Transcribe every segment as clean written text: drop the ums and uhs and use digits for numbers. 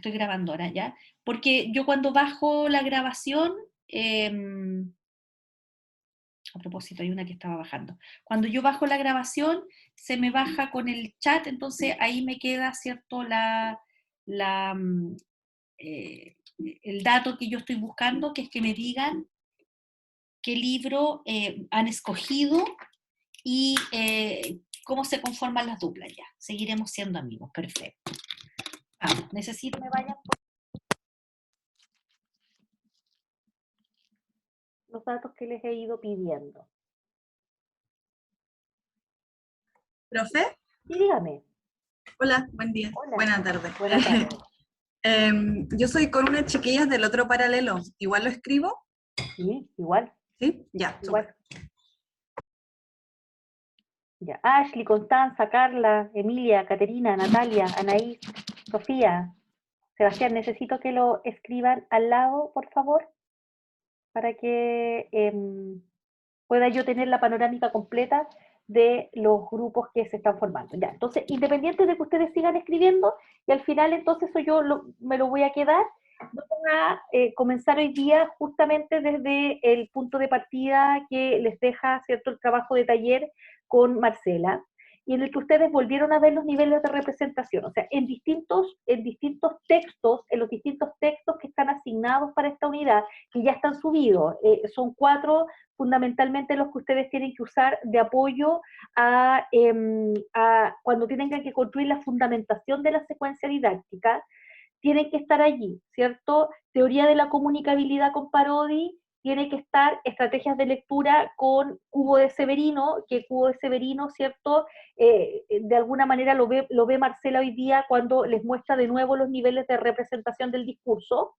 estoy grabando ahora, ¿ya? Porque yo cuando bajo la grabación, a propósito, hay una que estaba bajando. Cuando yo bajo la grabación, se me baja con el chat, entonces ahí me queda, ¿cierto?, la, eh, el dato que yo estoy buscando, que es que me digan qué libro han escogido y cómo se conforman las duplas ya. Seguiremos siendo amigos, perfecto. Vamos, necesito que me vayan por los datos que les he ido pidiendo. ¿Profe? Y dígame. Hola, buen día. Hola. Buenas tardes. Buenas tardes. Yo soy con unas chiquillas del otro paralelo. ¿Igual lo escribo? Sí, igual. ¿Sí? Ya, Igual. súper. Ya. Ashley, Constanza, Carla, Emilia, Caterina, Natalia, Anaís, Sofía, Sebastián, necesito que lo escriban al lado, por favor, para que pueda yo tener la panorámica completa de los grupos que se están formando. Ya, entonces, independiente de que ustedes sigan escribiendo, y al final entonces me lo voy a quedar, vamos a comenzar hoy día justamente desde el punto de partida que les deja, ¿cierto?, el trabajo de taller con Marcela, y en el que ustedes volvieron a ver los niveles de representación, o sea, en los distintos textos que están asignados para esta unidad, que ya están subidos, son 4 fundamentalmente los que ustedes tienen que usar de apoyo a cuando tienen que construir la fundamentación de la secuencia didáctica, tienen que estar allí, ¿cierto? Teoría de la comunicabilidad con Parodi, tiene que estar estrategias de lectura con Cubo de Severino, que Cubo de Severino, ¿cierto? De alguna manera lo ve Marcela hoy día cuando les muestra de nuevo los niveles de representación del discurso.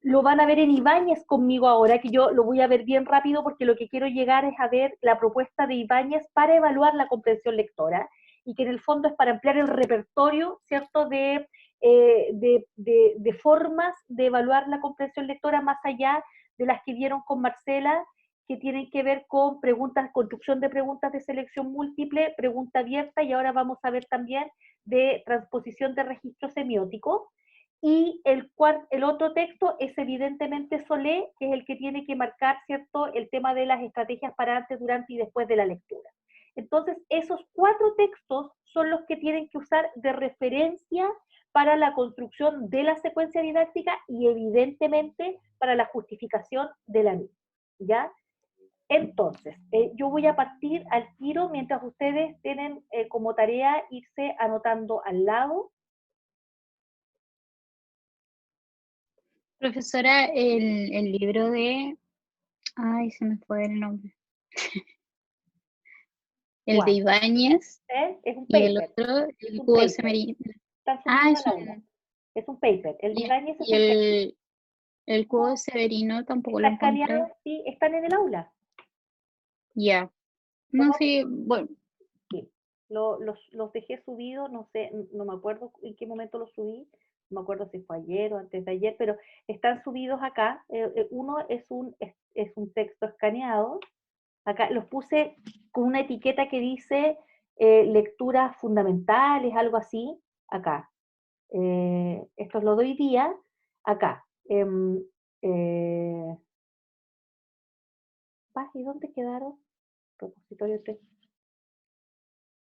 Lo van a ver en Ibáñez conmigo ahora, que yo lo voy a ver bien rápido porque lo que quiero llegar es a ver la propuesta de Ibáñez para evaluar la comprensión lectora y que en el fondo es para ampliar el repertorio, ¿cierto?, de formas de evaluar la comprensión lectora más allá de las que vieron con Marcela, que tienen que ver con preguntas, construcción de preguntas de selección múltiple, pregunta abierta, y ahora vamos a ver también de transposición de registro semiótico. Y el otro texto es evidentemente Solé, que es el que tiene que marcar, ¿cierto?, el tema de las estrategias para antes, durante y después de la lectura. Entonces, esos 4 textos son los que tienen que usar de referencia para la construcción de la secuencia didáctica y evidentemente para la justificación de la misma, ¿ya? Entonces, yo voy a partir al tiro mientras ustedes tienen como tarea irse anotando al lado. Profesora, el libro de... Ay, se me fue el nombre. El de ¿Cuál? Ibáñez Es un y el paper. otro, Es el un Cubo de paper. Severino. Están Ah, subidos al aula. Es un paper. El de Ibáñez es un paper. el Cubo de Severino tampoco lo Está escaneado, encontré. sí, están en el aula. Ya. No ¿Cómo? sé, bueno, Sí. Los dejé subidos, no sé, no me acuerdo en qué momento los subí, no me acuerdo si fue ayer o antes de ayer, pero están subidos acá. Uno es un texto escaneado. Acá los puse con una etiqueta que dice lecturas fundamentales, algo así, acá. Esto lo doy día, acá. Eh, ¿Y dónde quedaron? Repositorio texto.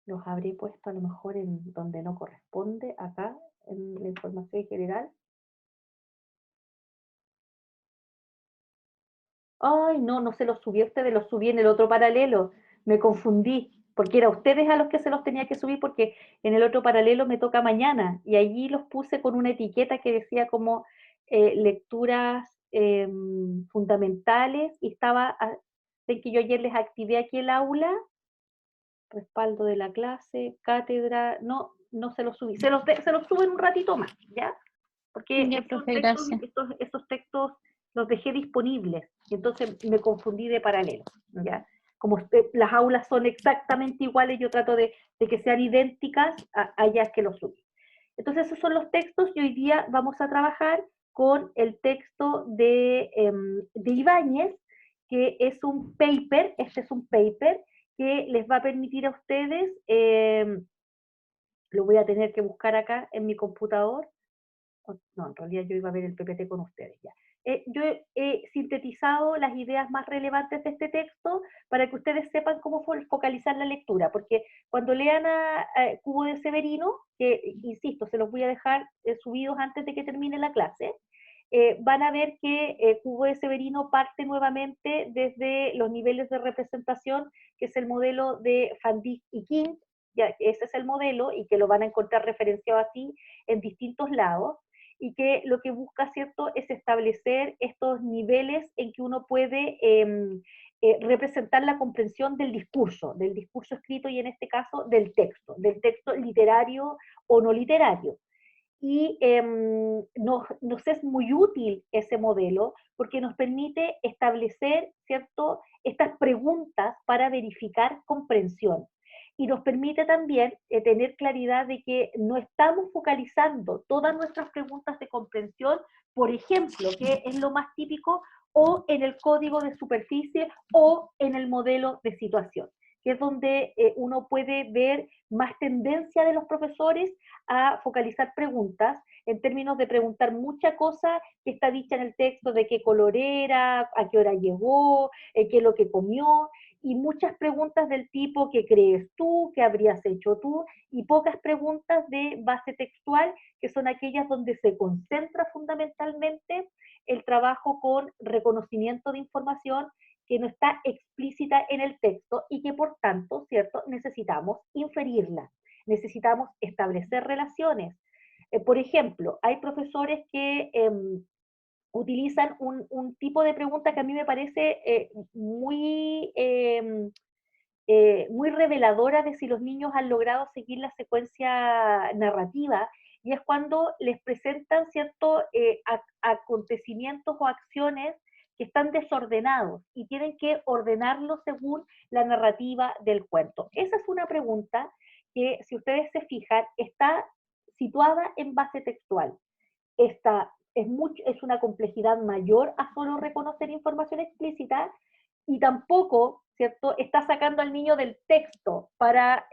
Los habré puesto a lo mejor en donde no corresponde, acá, en la información general. Ay, no se los subí a ustedes, los subí en el otro paralelo. Me confundí, porque era a ustedes a los que se los tenía que subir, porque en el otro paralelo me toca mañana, y allí los puse con una etiqueta que decía como lecturas fundamentales, y estaba, sé que yo ayer les activé aquí el aula, respaldo de la clase, cátedra, no se los subí, se los subo en un ratito más, ¿ya? Porque ya, profe, gracias. estos textos los dejé disponibles, y entonces me confundí de paralelo, ¿ya? Como las aulas son exactamente iguales, yo trato de que sean idénticas allá que los subí. Entonces esos son los textos y hoy día vamos a trabajar con el texto de Ibáñez, que es un paper, este es un paper que les va a permitir a ustedes, lo voy a tener que buscar acá en mi computador, No, en realidad yo iba a ver el PPT con ustedes ya. Yo he sintetizado las ideas más relevantes de este texto para que ustedes sepan cómo focalizar la lectura, porque cuando lean a Cubo de Severino, que insisto, se los voy a dejar subidos antes de que termine la clase, van a ver que Cubo de Severino parte nuevamente desde los niveles de representación, que es el modelo de Van Dijk y King, ya, ese es el modelo y que lo van a encontrar referenciado así en distintos lados, y que lo que busca, ¿cierto?, es establecer estos niveles en que uno puede representar la comprensión del discurso escrito y en este caso del texto literario o no literario. Y nos es muy útil ese modelo porque nos permite establecer, ¿cierto?, estas preguntas para verificar comprensión. Y nos permite también tener claridad de que no estamos focalizando todas nuestras preguntas de comprensión, por ejemplo, que es lo más típico, o en el código de superficie o en el modelo de situación, que es donde uno puede ver más tendencia de los profesores a focalizar preguntas en términos de preguntar mucha cosa que está dicha en el texto, de qué color era, a qué hora llegó, qué es lo que comió, y muchas preguntas del tipo ¿qué crees tú? ¿Qué habrías hecho tú? Y pocas preguntas de base textual, que son aquellas donde se concentra fundamentalmente el trabajo con reconocimiento de información que no está explícita en el texto y que por tanto, ¿cierto?, necesitamos inferirla, necesitamos establecer relaciones. Por ejemplo, hay profesores que utilizan un tipo de pregunta que a mí me parece muy reveladora de si los niños han logrado seguir la secuencia narrativa, y es cuando les presentan ciertos acontecimientos o acciones que están desordenados y tienen que ordenarlos según la narrativa del cuento. Esa es una pregunta que, si ustedes se fijan, está situada en base textual. Esta es una complejidad mayor a solo reconocer información explícita, y tampoco, ¿cierto?, está sacando al niño del texto para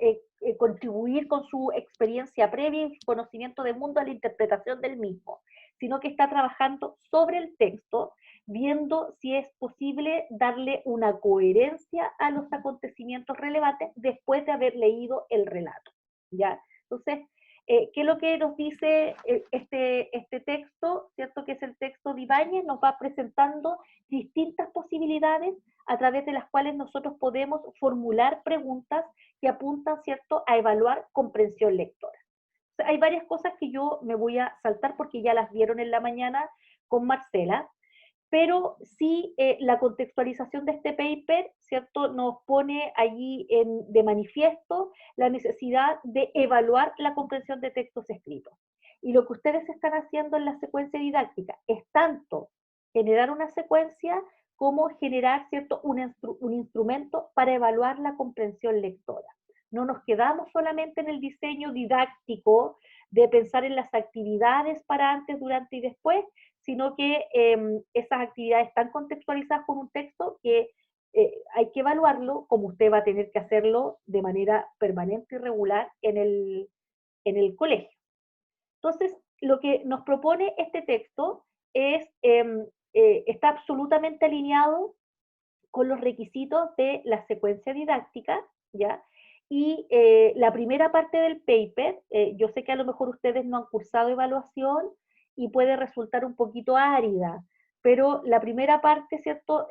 contribuir con su experiencia previa y su conocimiento del mundo a la interpretación del mismo, sino que está trabajando sobre el texto, viendo si es posible darle una coherencia a los acontecimientos relevantes después de haber leído el relato, ¿ya? Entonces, ¿qué es lo que nos dice este texto, ¿cierto?, que es el texto de Ibáñez? Nos va presentando distintas posibilidades a través de las cuales nosotros podemos formular preguntas que apuntan, ¿cierto?, a evaluar comprensión lectora. O sea, hay varias cosas que yo me voy a saltar porque ya las vieron en la mañana con Marcela, pero sí la contextualización de este paper, ¿cierto?, nos pone allí de manifiesto la necesidad de evaluar la comprensión de textos escritos. Y lo que ustedes están haciendo en la secuencia didáctica es tanto generar una secuencia como generar, ¿cierto?, un instrumento para evaluar la comprensión lectora. No nos quedamos solamente en el diseño didáctico de pensar en las actividades para antes, durante y después, sino que esas actividades están contextualizadas con un texto que hay que evaluarlo, como usted va a tener que hacerlo de manera permanente y regular en el colegio. Entonces, lo que nos propone este texto es, está absolutamente alineado con los requisitos de la secuencia didáctica, ¿ya? Y la primera parte del paper, yo sé que a lo mejor ustedes no han cursado evaluación y puede resultar un poquito árida, pero la primera parte, ¿cierto?,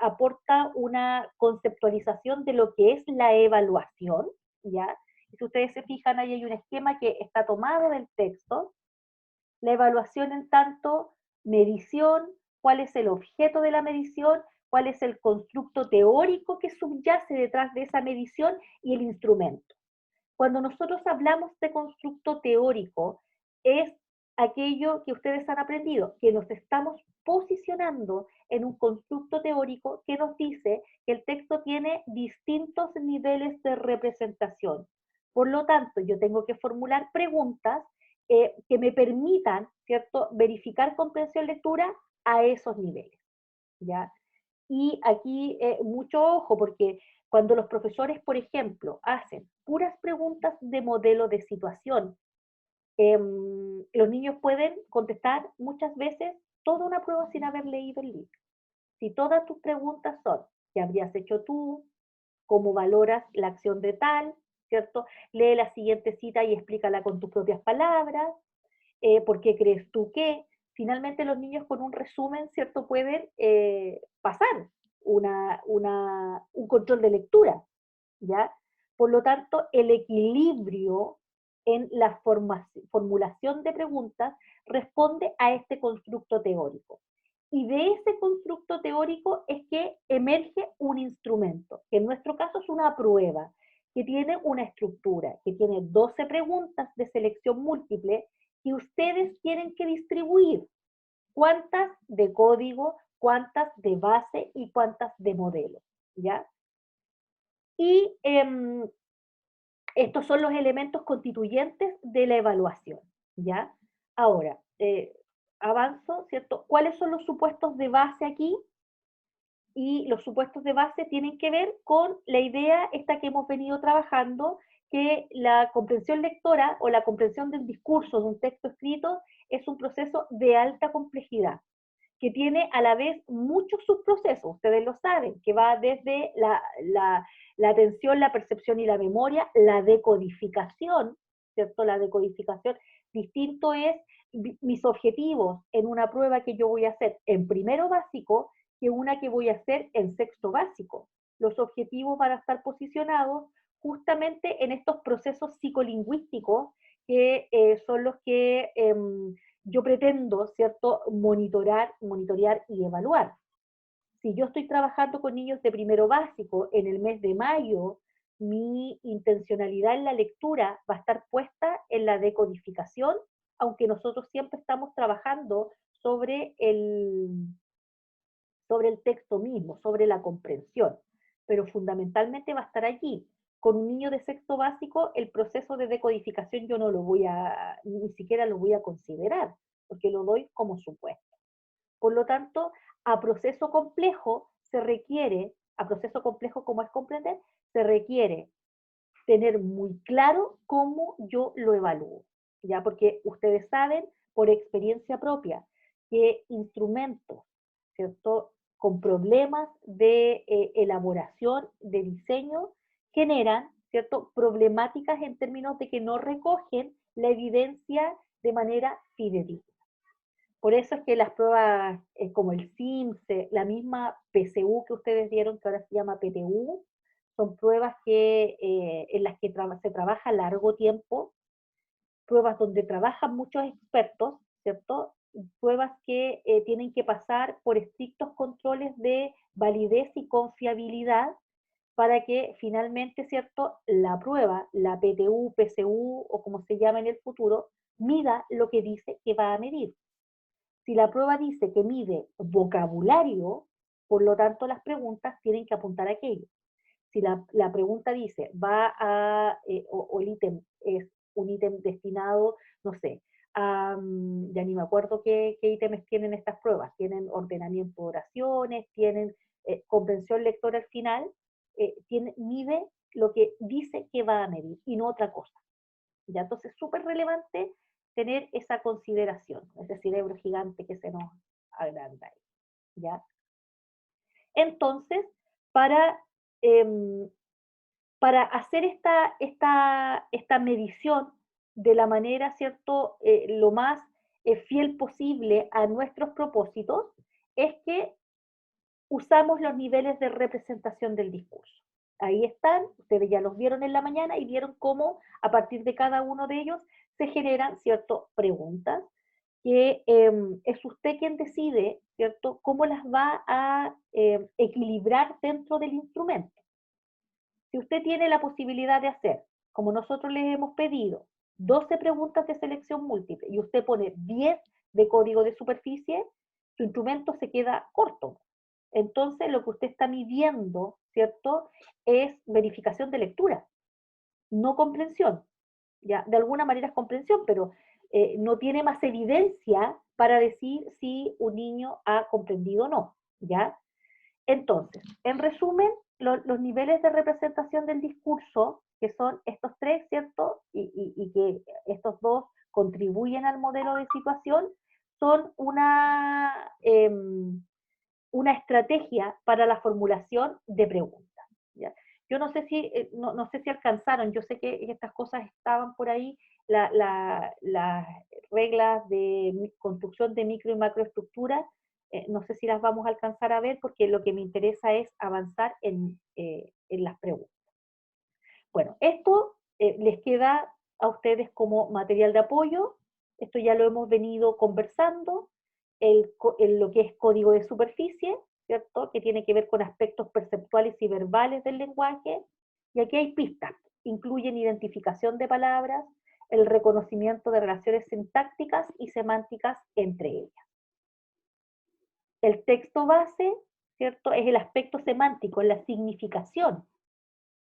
aporta una conceptualización de lo que es la evaluación, ¿ya? Y si ustedes se fijan, ahí hay un esquema que está tomado del texto. La evaluación en tanto medición, cuál es el objeto de la medición, cuál es el constructo teórico que subyace detrás de esa medición y el instrumento. Cuando nosotros hablamos de constructo teórico, es aquello que ustedes han aprendido, que nos estamos posicionando en un constructo teórico que nos dice que el texto tiene distintos niveles de representación. Por lo tanto, yo tengo que formular preguntas que me permitan, ¿cierto?, verificar comprensión lectura a esos niveles, ¿ya? Y aquí mucho ojo, porque cuando los profesores, por ejemplo, hacen puras preguntas de modelo de situación, Los niños pueden contestar muchas veces toda una prueba sin haber leído el libro. Si todas tus preguntas son, ¿qué habrías hecho tú? ¿Cómo valoras la acción de tal? ¿Cierto? Lee la siguiente cita y explícala con tus propias palabras. ¿Por qué crees tú que? Finalmente los niños con un resumen, ¿cierto? Pueden pasar un control de lectura, ¿ya? Por lo tanto, el equilibrio en la formulación de preguntas responde a este constructo teórico. Y de ese constructo teórico es que emerge un instrumento, que en nuestro caso es una prueba, que tiene una estructura, que tiene 12 preguntas de selección múltiple que ustedes tienen que distribuir. ¿Cuántas de código, cuántas de base y cuántas de modelo? ¿Ya? Y estos son los elementos constituyentes de la evaluación, ¿ya? Ahora, avanzo, ¿cierto? ¿Cuáles son los supuestos de base aquí? Y los supuestos de base tienen que ver con la idea esta que hemos venido trabajando, que la comprensión lectora o la comprensión del discurso de un texto escrito es un proceso de alta complejidad, que tiene a la vez muchos subprocesos, ustedes lo saben, que va desde la atención, la percepción y la memoria, la decodificación, ¿cierto? La decodificación. Distinto es mis objetivos en una prueba que yo voy a hacer en primero básico que una que voy a hacer en sexto básico. Los objetivos van a estar posicionados justamente en estos procesos psicolingüísticos que son los que yo pretendo, ¿cierto?, monitorear y evaluar. Si yo estoy trabajando con niños de primero básico en el mes de mayo, mi intencionalidad en la lectura va a estar puesta en la decodificación, aunque nosotros siempre estamos trabajando sobre el texto mismo, sobre la comprensión, pero fundamentalmente va a estar allí. Con un niño de sexto básico, el proceso de decodificación yo no lo voy a, ni siquiera lo voy a considerar, porque lo doy como supuesto. Por lo tanto, a proceso complejo se requiere, a proceso complejo como es comprender, se requiere tener muy claro cómo yo lo evalúo, ¿ya? Porque ustedes saben por experiencia propia que instrumentos, ¿cierto?, con problemas de elaboración, de diseño, generan, ¿cierto?, problemáticas en términos de que no recogen la evidencia de manera fidedigna. Por eso es que las pruebas como el SIMS, la misma PSU que ustedes dieron, que ahora se llama PTU, son pruebas en las que se trabaja a largo tiempo, pruebas donde trabajan muchos expertos, ¿cierto? Pruebas que tienen que pasar por estrictos controles de validez y confiabilidad para que finalmente, ¿cierto?, la prueba, la PTU, PSU o como se llama en el futuro, mida lo que dice que va a medir. Si la prueba dice que mide vocabulario, por lo tanto las preguntas tienen que apuntar a aquello. Si la pregunta dice, o el ítem es un ítem destinado, no sé, ya ni me acuerdo qué ítems tienen estas pruebas, tienen ordenamiento de oraciones, tienen comprensión lectora al final, mide lo que dice que va a medir y no otra cosa. ¿Ya? Entonces es súper relevante tener esa consideración, ese cerebro gigante que se nos agranda ahí, ¿ya? Entonces, para hacer esta medición de la manera, ¿cierto?, lo más fiel posible a nuestros propósitos, es que usamos los niveles de representación del discurso. Ahí están, ustedes ya los vieron en la mañana y vieron cómo a partir de cada uno de ellos se generan, ¿cierto?, preguntas que es usted quien decide, ¿cierto?, cómo las va a equilibrar dentro del instrumento. Si usted tiene la posibilidad de hacer, como nosotros les hemos pedido, 12 preguntas de selección múltiple y usted pone 10 de código de superficie, su instrumento se queda corto. Entonces, lo que usted está midiendo, ¿cierto?, es verificación de lectura, no comprensión. Ya, de alguna manera es comprensión, pero no tiene más evidencia para decir si un niño ha comprendido o no, ¿ya? Entonces, en resumen, los niveles de representación del discurso, que son estos tres, ¿cierto? Y que estos dos contribuyen al modelo de situación son una estrategia para la formulación de preguntas, ¿ya? Yo no sé si, no sé si alcanzaron, yo sé que estas cosas estaban por ahí, las reglas de construcción de micro y macroestructuras, no sé si las vamos a alcanzar a ver porque lo que me interesa es avanzar en las preguntas. Bueno, esto les queda a ustedes como material de apoyo, esto ya lo hemos venido conversando, lo que es código de superficie, ¿cierto? Que tiene que ver con aspectos perceptuales y verbales del lenguaje, y aquí hay pistas, incluyen identificación de palabras, el reconocimiento de relaciones sintácticas y semánticas entre ellas. El texto base, ¿cierto? Es el aspecto semántico, la significación,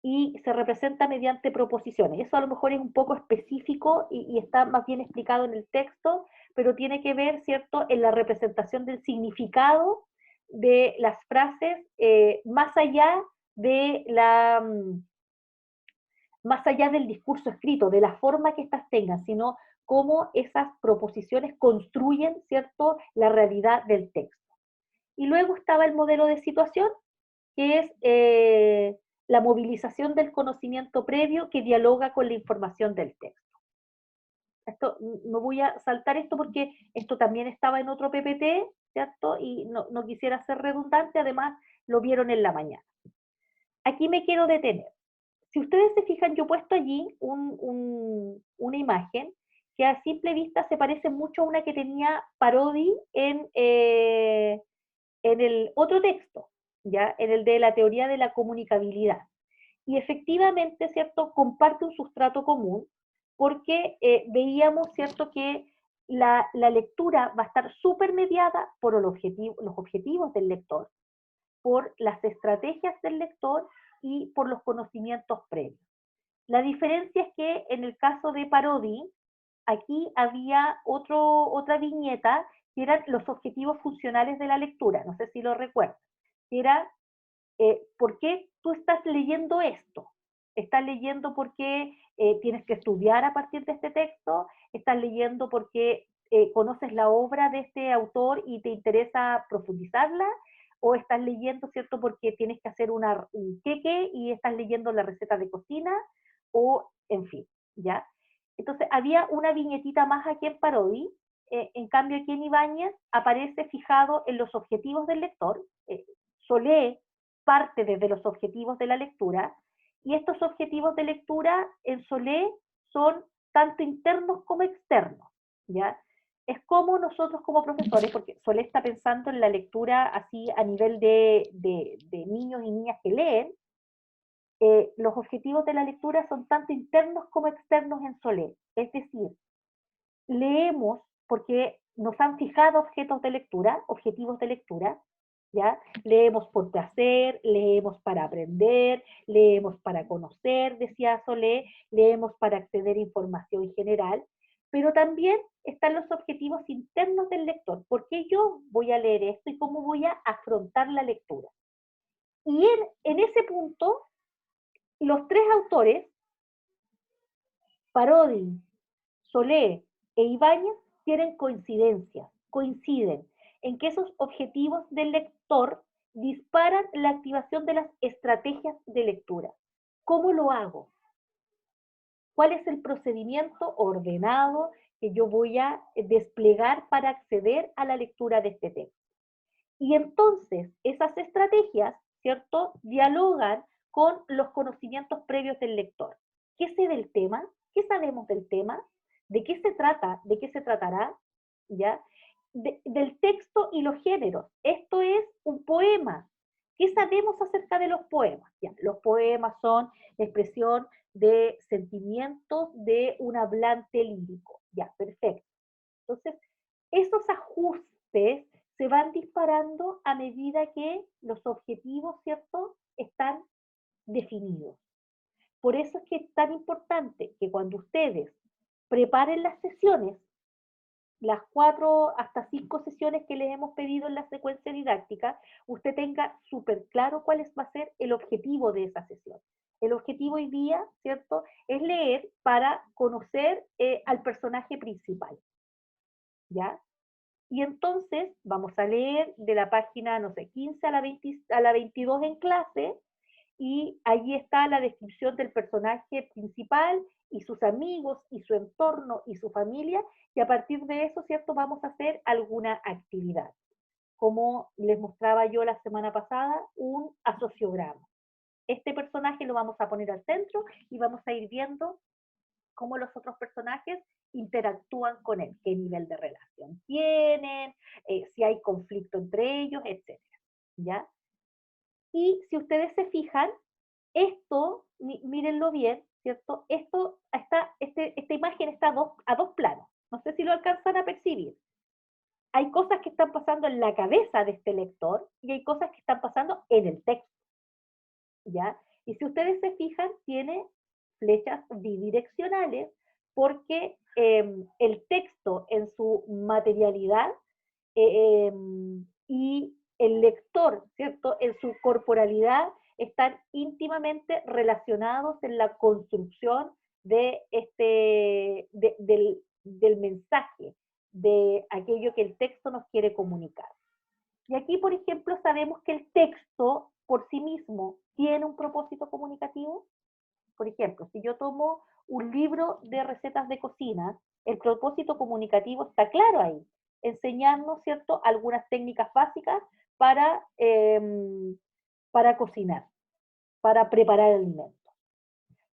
y se representa mediante proposiciones. Eso a lo mejor es un poco específico y está más bien explicado en el texto, pero tiene que ver, ¿cierto?, en la representación del significado de las frases, más allá de más allá del discurso escrito, de la forma que éstas tengan, sino cómo esas proposiciones construyen, ¿cierto?, la realidad del texto. Y luego estaba el modelo de situación, que es la movilización del conocimiento previo que dialoga con la información del texto. Esto, no voy a saltar esto porque esto también estaba en otro PPT, ¿cierto? Y no quisiera ser redundante, además lo vieron en la mañana. Aquí me quiero detener. Si ustedes se fijan, yo he puesto allí una imagen que a simple vista se parece mucho a una que tenía Parodi en el otro texto, ¿ya? En el de la teoría de la comunicabilidad. Y efectivamente, ¿cierto?, comparte un sustrato común, porque veíamos, ¿cierto?, que la lectura va a estar súper mediada por los objetivos del lector, por las estrategias del lector y por los conocimientos previos. La diferencia es que en el caso de Parodi, aquí había otra viñeta que eran los objetivos funcionales de la lectura, no sé si lo recuerdan, que era ¿por qué tú estás leyendo esto? ¿Estás leyendo porque tienes que estudiar a partir de este texto? ¿Estás leyendo porque conoces la obra de este autor y te interesa profundizarla? ¿O estás leyendo, cierto, porque tienes que hacer un queque y estás leyendo la receta de cocina? O, en fin, ¿ya? Entonces, había una viñetita más aquí en Parodi, en cambio aquí en Ibáñez aparece fijado en los objetivos del lector, Solé parte desde los objetivos de la lectura, y estos objetivos de lectura en Solé son tanto internos como externos, ¿ya? Es como nosotros como profesores, porque Solé está pensando en la lectura así a nivel de niños y niñas que leen, los objetivos de la lectura son tanto internos como externos en Solé, es decir, leemos porque nos han fijado objetos de lectura, objetivos de lectura, ¿ya? Leemos por placer, leemos para aprender, leemos para conocer, decía Solé, leemos para acceder a información general, pero también están los objetivos internos del lector. ¿Por qué yo voy a leer esto y cómo voy a afrontar la lectura? Y en ese punto, los tres autores, Parodi, Solé e Ibáñez, tienen coincidencias, coinciden en que esos objetivos del lector disparan la activación de las estrategias de lectura. ¿Cómo lo hago? ¿Cuál es el procedimiento ordenado que yo voy a desplegar para acceder a la lectura de este texto? Y entonces esas estrategias, ¿cierto?, dialogan con los conocimientos previos del lector. ¿Qué sé del tema? ¿Qué sabemos del tema? ¿De qué se trata? ¿De qué se tratará? ¿Ya? Del texto y los géneros. Esto es un poema. ¿Qué sabemos acerca de los poemas? Ya, los poemas son la expresión de sentimientos de un hablante lírico. Ya, perfecto. Entonces, esos ajustes se van disparando a medida que los objetivos, ¿cierto?, están definidos. Por eso es que es tan importante que cuando ustedes preparen las sesiones, las 4 hasta 5 sesiones que les hemos pedido en la secuencia didáctica, usted tenga súper claro cuál va a ser el objetivo de esa sesión. El objetivo hoy día, ¿cierto?, es leer para conocer al personaje principal, ¿ya? Y entonces vamos a leer de la página, no sé, 15 a la 22 en clase, y allí está la descripción del personaje principal y sus amigos y su entorno y su familia, y a partir de eso, ¿cierto?, vamos a hacer alguna actividad. Como les mostraba yo la semana pasada, un asociograma. Este personaje lo vamos a poner al centro y vamos a ir viendo cómo los otros personajes interactúan con él, qué nivel de relación tienen, si hay conflicto entre ellos, etc. ¿Ya? Y si ustedes se fijan, esto, mírenlo bien, ¿cierto? Esta imagen está a dos planos. No sé si lo alcanzan a percibir. Hay cosas que están pasando en la cabeza de este lector y hay cosas que están pasando en el texto, ¿ya? Y si ustedes se fijan, tiene flechas bidireccionales porque el texto en su materialidad y el lector, ¿cierto?, en su corporalidad están íntimamente relacionados en la construcción de del mensaje, de aquello que el texto nos quiere comunicar. Y aquí, por ejemplo, sabemos que el texto por sí mismo tiene un propósito comunicativo. Por ejemplo, si yo tomo un libro de recetas de cocina, el propósito comunicativo está claro ahí, enseñarnos, ¿cierto?, algunas técnicas básicas para cocinar, para preparar alimentos.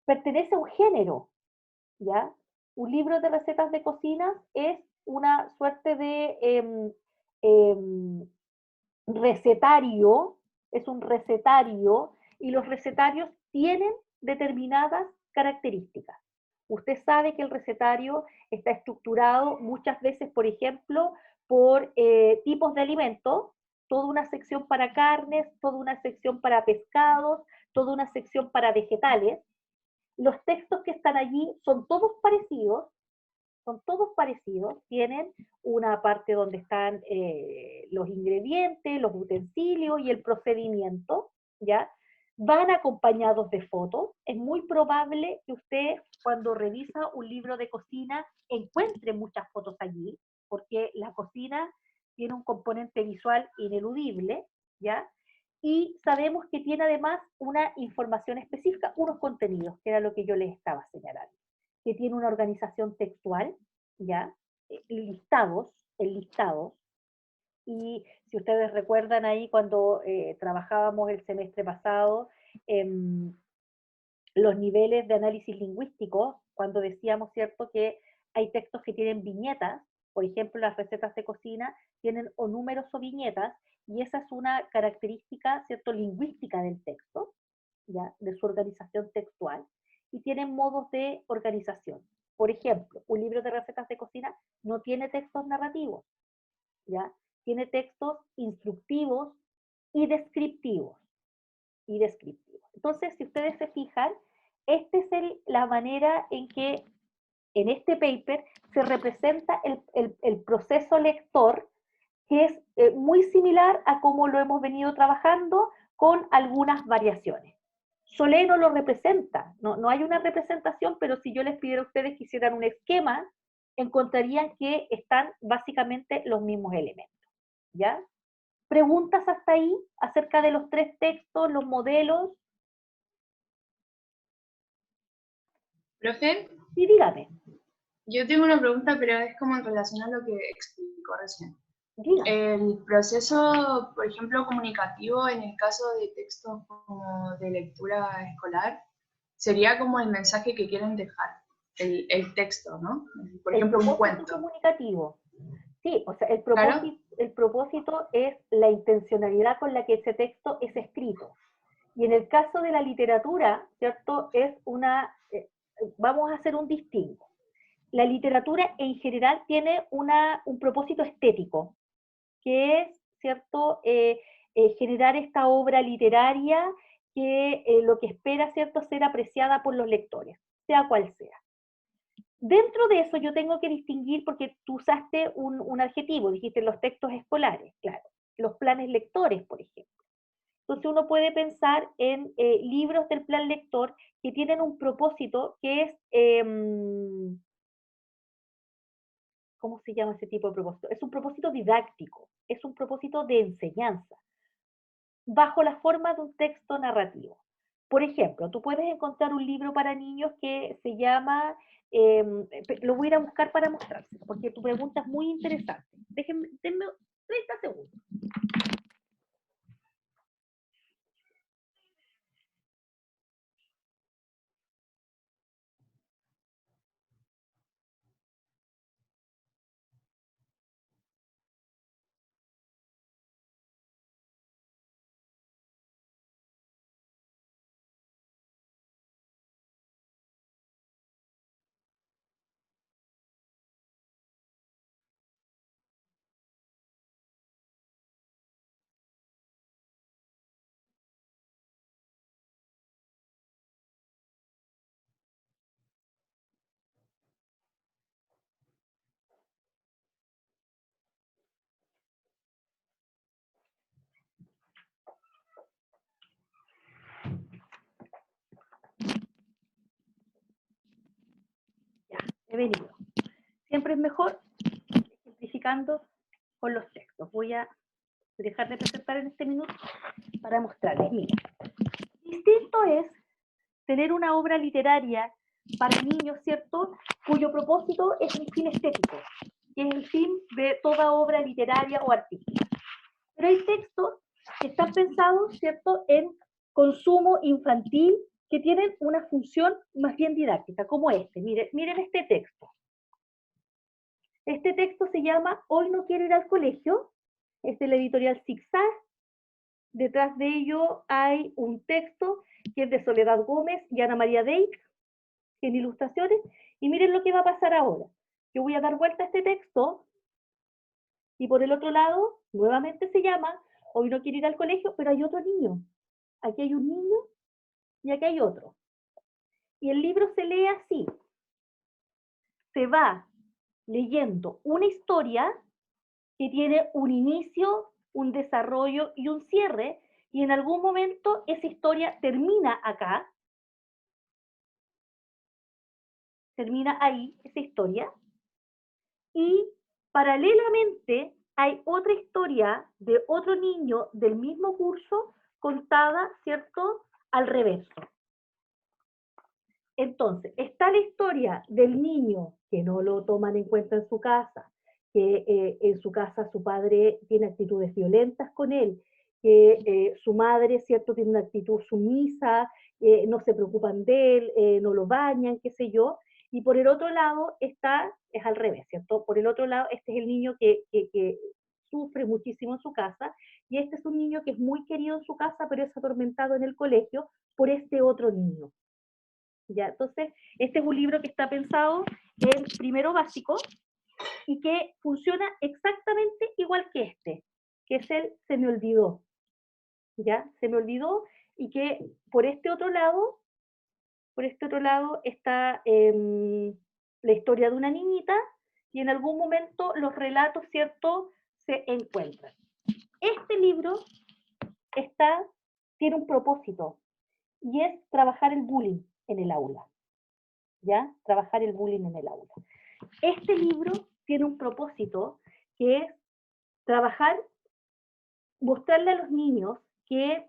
Pertenece a un género, ¿ya? Un libro de recetas de cocina es una suerte de recetario, es un recetario, y los recetarios tienen determinadas características. Usted sabe que el recetario está estructurado muchas veces, por ejemplo, por tipos de alimentos, toda una sección para carnes, toda una sección para pescados, toda una sección para vegetales. Los textos que están allí son todos parecidos, tienen una parte donde están los ingredientes, los utensilios y el procedimiento, ¿ya? Van acompañados de fotos. Es muy probable que usted, cuando revisa un libro de cocina, encuentre muchas fotos allí, porque la cocina tiene un componente visual ineludible, ¿ya? Y sabemos que tiene además una información específica, unos contenidos, que era lo que yo les estaba señalando, que tiene una organización textual, ¿ya? Listados. Y si ustedes recuerdan ahí cuando trabajábamos el semestre pasado, los niveles de análisis lingüístico, cuando decíamos, ¿cierto?, que hay textos que tienen viñetas, por ejemplo, las recetas de cocina tienen o números o viñetas, y esa es una característica, ¿cierto?, lingüística del texto, ¿ya?, de su organización textual, y tienen modos de organización. Por ejemplo, un libro de recetas de cocina no tiene textos narrativos, ¿ya? Tiene textos instructivos y descriptivos. Entonces, si ustedes se fijan, esta es la manera en que en este paper se representa el proceso lector, que es muy similar a cómo lo hemos venido trabajando, con algunas variaciones. Solé no lo representa, no hay una representación, pero si yo les pidiera a ustedes que hicieran un esquema, encontrarían que están básicamente los mismos elementos, ¿ya? ¿Preguntas hasta ahí acerca de los tres textos, los modelos? Profe, Sí, dígame, yo tengo una pregunta, pero es como en relación a lo que explicó recién. dígame. El proceso, por ejemplo, comunicativo en el caso de textos como de lectura escolar, sería como el mensaje que quieren dejar, el texto, ¿no? Por ejemplo, un cuento. Comunicativo. Sí, o sea, Claro. el propósito es la intencionalidad con la que ese texto es escrito. Y en el caso de la literatura, ¿cierto? Vamos a hacer un distingo. La literatura en general tiene un propósito estético, que es, ¿cierto?, generar esta obra literaria que lo que espera, ¿cierto?, ser apreciada por los lectores, sea cual sea. Dentro de eso yo tengo que distinguir, porque tú usaste un adjetivo, dijiste los textos escolares, claro, los planes lectores, por ejemplo. Entonces uno puede pensar en libros del plan lector que tienen un propósito que es, ¿cómo se llama ese tipo de propósito? Es un propósito didáctico, es un propósito de enseñanza, bajo la forma de un texto narrativo. Por ejemplo, tú puedes encontrar un libro para niños que se llama, lo voy a ir a buscar para mostrarse, porque tu pregunta es muy interesante. Denme 30 segundos. Ya, he venido. Siempre es mejor simplificando con los textos. Voy a dejar de presentar en este minuto para mostrarles. Miren, distinto es tener una obra literaria para niños, ¿cierto? Cuyo propósito es un fin estético, que es el fin de toda obra literaria o artística. Pero hay textos que están pensados, ¿cierto?, en consumo infantil, que tienen una función más bien didáctica, como este. Miren este texto. Este texto se llama Hoy no quiero ir al colegio, es de la editorial Zigzag. Detrás de ello hay un texto que es de Soledad Gómez y Ana María Deix, en ilustraciones, y miren lo que va a pasar ahora. Yo voy a dar vuelta a este texto, y por el otro lado, nuevamente se llama Hoy no quiero ir al colegio, pero hay otro niño. Aquí hay un niño y aquí hay otro. Y el libro se lee así. Se va leyendo una historia que tiene un inicio, un desarrollo y un cierre, y en algún momento esa historia termina acá, termina ahí esa historia, y paralelamente hay otra historia de otro niño del mismo curso contada, ¿cierto?, al reverso. Entonces, está la historia del niño que no lo toman en cuenta en su casa, que en su casa su padre tiene actitudes violentas con él, que su madre, ¿cierto?, tiene una actitud sumisa, no se preocupan de él, no lo bañan, qué sé yo. Y por el otro lado está, es al revés, ¿cierto? Por el otro lado, este es el niño que sufre muchísimo en su casa, y este es un niño que es muy querido en su casa, pero es atormentado en el colegio por este otro niño. ¿Ya? Entonces, este es un libro que está pensado en primero básico y que funciona exactamente igual que este, que es el Se me olvidó. ¿Ya? Se me olvidó, y que por este otro lado está la historia de una niñita, y en algún momento los relatos, ¿cierto?, se encuentran. Este libro tiene un propósito, y es trabajar el bullying en el aula. ¿Ya? Trabajar el bullying en el aula. Este libro tiene un propósito que es trabajar, mostrarle a los niños que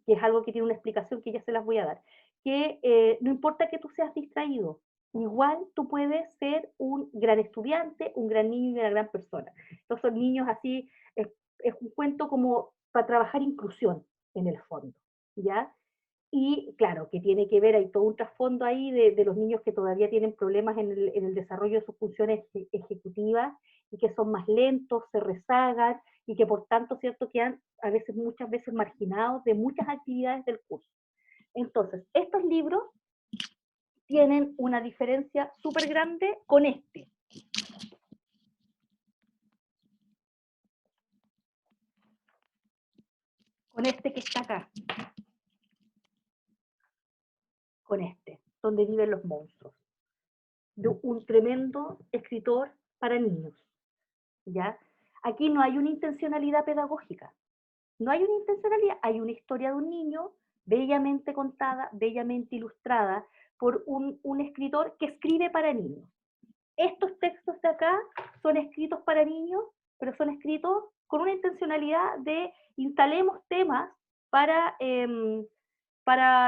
es algo que tiene una explicación que ya se las voy a dar, que no importa que tú seas distraído, igual tú puedes ser un gran estudiante, un gran niño y una gran persona. Estos son niños así, es un cuento como para trabajar inclusión en el fondo, ¿ya? Y claro, que tiene que ver, hay todo un trasfondo ahí de los niños que todavía tienen problemas en el desarrollo de sus funciones ejecutivas, y que son más lentos, se rezagan, y que por tanto, ¿cierto?, quedan a veces, muchas veces marginados de muchas actividades del curso. Entonces, estos libros tienen una diferencia súper grande con este. Con este que está acá. Con este, donde viven los monstruos. De un tremendo escritor para niños. ¿Ya? Aquí no hay una intencionalidad pedagógica, No hay una intencionalidad, hay una historia de un niño bellamente contada, bellamente ilustrada por un escritor que escribe para niños. Estos textos de acá son escritos para niños, pero son escritos con una intencionalidad de instalemos temas para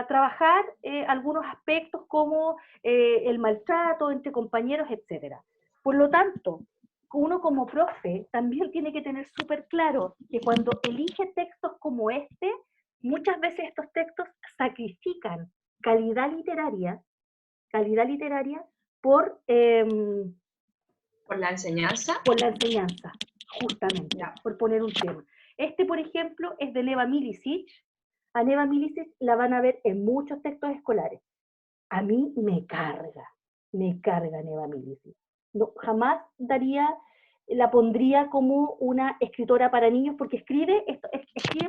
trabajar algunos aspectos como el maltrato entre compañeros, etc. Por lo tanto, uno como profe también tiene que tener súper claro que cuando elige textos como este, muchas veces estos textos sacrifican calidad literaria por, ¿Por la enseñanza? por la enseñanza, justamente, Ya. por poner un tema. Este, por ejemplo, es de Neva Milicic. A Neva Milicic la van a ver en muchos textos escolares. A mí me carga Neva Milicic. No, jamás la pondría como una escritora para niños porque escribe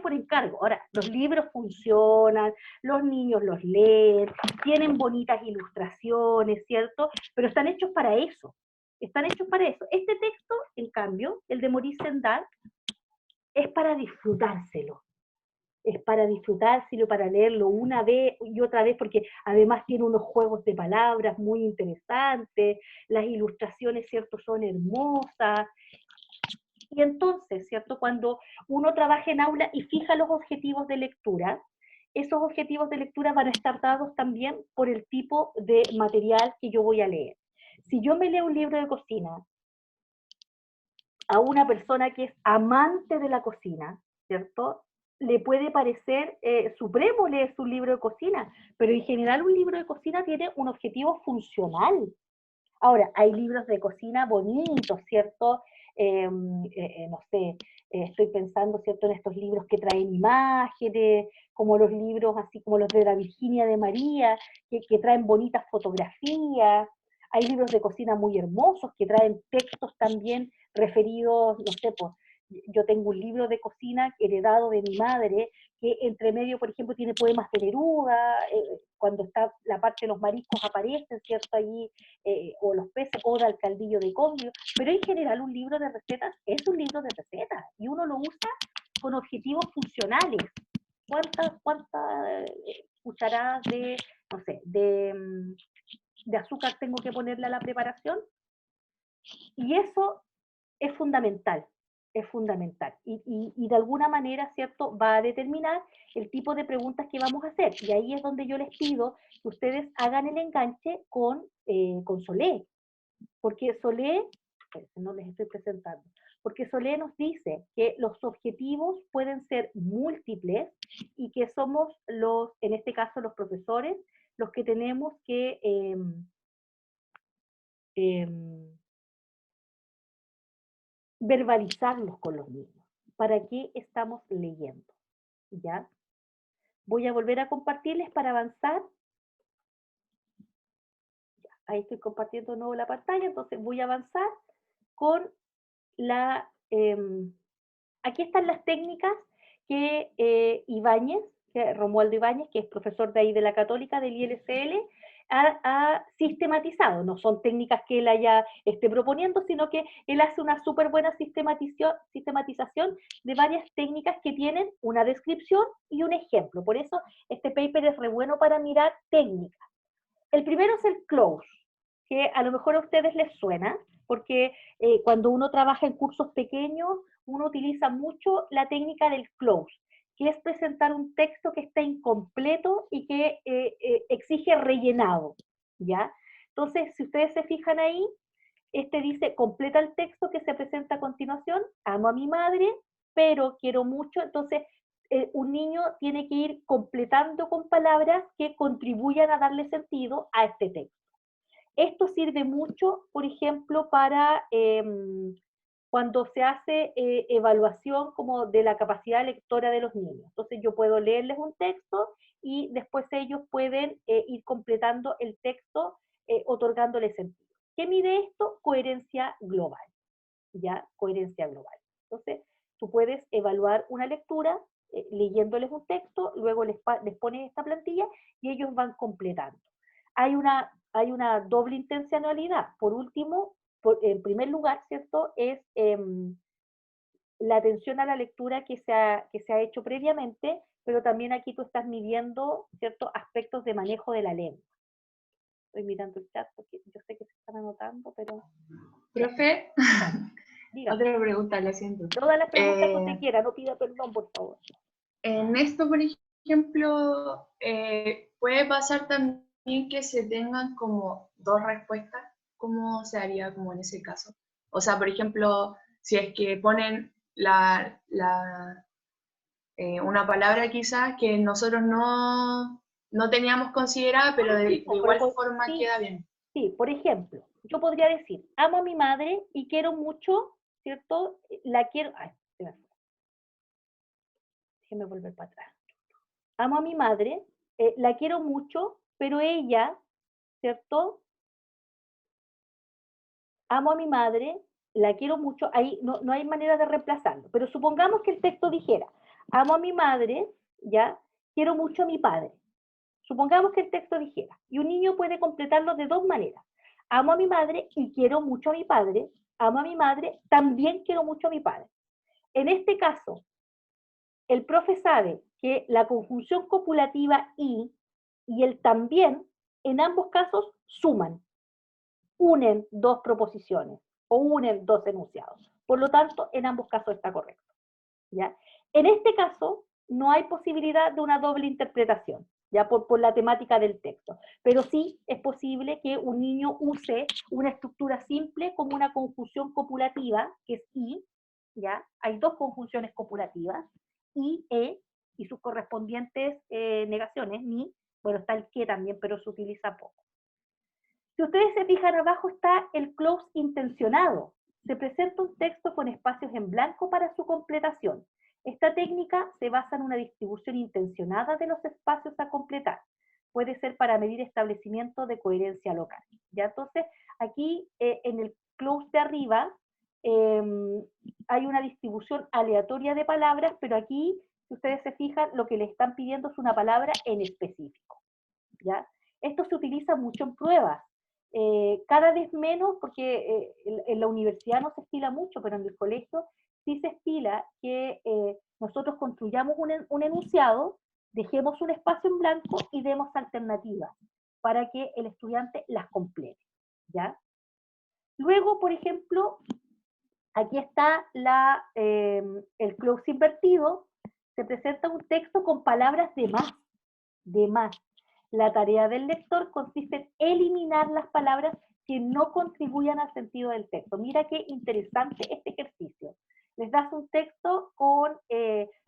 por encargo. Ahora, los libros funcionan, los niños los leen, tienen bonitas ilustraciones, ¿cierto? Pero están hechos para eso. Están hechos para eso. Este texto, en cambio, el de Maurice Sendak, es para disfrutárselo. Es para disfrutárselo, para leerlo una vez y otra vez, porque además tiene unos juegos de palabras muy interesantes, las ilustraciones, ¿cierto?, son hermosas. Y entonces, ¿cierto?, cuando uno trabaja en aula y fija los objetivos de lectura, esos objetivos de lectura van a estar dados también por el tipo de material que yo voy a leer. Si yo me leo un libro de cocina a una persona que es amante de la cocina, ¿cierto?, le puede parecer supremo leer su libro de cocina, pero en general un libro de cocina tiene un objetivo funcional. Ahora, hay libros de cocina bonitos, ¿cierto? No sé, estoy pensando, ¿cierto?, en estos libros que traen imágenes, como los libros así como los de la Virginia de María, que traen bonitas fotografías. Hay libros de cocina muy hermosos que traen textos también referidos, no sé, pues, yo tengo un libro de cocina heredado de mi madre, que entre medio, por ejemplo, tiene poemas de Neruda, cuando está la parte de los mariscos aparecen, ¿cierto? Allí, o los peces, Oda al caldillo de congrio, pero en general un libro de recetas es un libro de recetas, y uno lo usa con objetivos funcionales. ¿Cuántas cucharadas de, no sé, de azúcar tengo que ponerle a la preparación? Y eso es fundamental, es fundamental. Y de alguna manera, ¿cierto?, va a determinar el tipo de preguntas que vamos a hacer. Y ahí es donde yo les pido que ustedes hagan el enganche con Solé. Porque Solé, no les estoy presentando, porque Solé nos dice que los objetivos pueden ser múltiples y que somos en este caso los profesores, los que tenemos que verbalizarlos con los niños. ¿Para qué estamos leyendo? ¿Ya? Voy a volver a compartirles para avanzar. Ya, ahí estoy compartiendo de nuevo la pantalla, entonces voy a avanzar con la... aquí están las técnicas que Ibáñez, que Romualdo Ibáñez, que es profesor de ahí de la Católica, del ILCL, ha sistematizado. No son técnicas que él esté proponiendo, sino que él hace una súper buena sistematización de varias técnicas que tienen una descripción y un ejemplo. Por eso este paper es re bueno para mirar técnicas. El primero es el close, que a lo mejor a ustedes les suena, porque cuando uno trabaja en cursos pequeños, uno utiliza mucho la técnica del close, que es presentar un texto que está incompleto y que exige rellenado, ¿ya? Entonces, si ustedes se fijan ahí, este dice, completa el texto que se presenta a continuación, amo a mi madre, pero quiero mucho, entonces un niño tiene que ir completando con palabras que contribuyan a darle sentido a este texto. Esto sirve mucho, por ejemplo, para cuando se hace evaluación como de la capacidad lectora de los niños. Entonces yo puedo leerles un texto y después ellos pueden ir completando el texto otorgándole sentido. ¿Qué mide esto? Coherencia global, ¿ya? Coherencia global. Entonces, tú puedes evaluar una lectura leyéndoles un texto, luego les pones esta plantilla y ellos van completando. Hay una doble intencionalidad. Por último, en primer lugar, ¿cierto?, es la atención a la lectura que se ha hecho previamente, pero también aquí tú estás midiendo ciertos aspectos de manejo de la lengua. Estoy mirando el chat porque yo sé que se están anotando, pero... Profe, Dígame. otra pregunta, lo siento. Todas las preguntas que usted quiera, no pida perdón, por favor. En esto, por ejemplo, puede pasar también que se tengan como dos respuestas. ¿Cómo se haría como en ese caso? O sea, por ejemplo, si es que ponen una palabra quizás que nosotros no teníamos considerada, pero de igual forma sí, queda bien. Sí, por ejemplo, yo podría decir, amo a mi madre y quiero mucho, ¿cierto? La quiero... Ay, déjeme volver para atrás. Amo a mi madre, la quiero mucho, pero ella, ¿cierto? Amo a mi madre, la quiero mucho, ahí no hay manera de reemplazarlo, pero supongamos que el texto dijera, amo a mi madre, ¿ya? Quiero mucho a mi padre. Supongamos que el texto dijera, y un niño puede completarlo de dos maneras. Amo a mi madre y quiero mucho a mi padre. Amo a mi madre, también quiero mucho a mi padre. En este caso, el profe sabe que la conjunción copulativa y el también, en ambos casos, suman, unen dos proposiciones o unen dos enunciados. Por lo tanto, en ambos casos está correcto. ¿Ya? En este caso, no hay posibilidad de una doble interpretación, ya por la temática del texto, pero sí es posible que un niño use una estructura simple como una conjunción copulativa, que es y, ¿ya? Hay dos conjunciones copulativas, y, y sus correspondientes negaciones, ni, bueno, está el que también, pero se utiliza poco. Si ustedes se fijan, abajo está el close intencionado. Se presenta un texto con espacios en blanco para su completación. Esta técnica se basa en una distribución intencionada de los espacios a completar. Puede ser para medir establecimiento de coherencia local. ¿Ya? Entonces, aquí en el close de arriba hay una distribución aleatoria de palabras, pero aquí, si ustedes se fijan, lo que le están pidiendo es una palabra en específico. ¿Ya? Esto se utiliza mucho en pruebas. Cada vez menos, porque en la universidad no se estila mucho, pero en el colegio sí se estila que nosotros construyamos un enunciado, dejemos un espacio en blanco y demos alternativas para que el estudiante las complete. ¿Ya? Luego, por ejemplo, aquí está el close invertido, se presenta un texto con palabras de más, de más. La tarea del lector consiste en eliminar las palabras que no contribuyan al sentido del texto. Mira qué interesante este ejercicio. Les das un texto con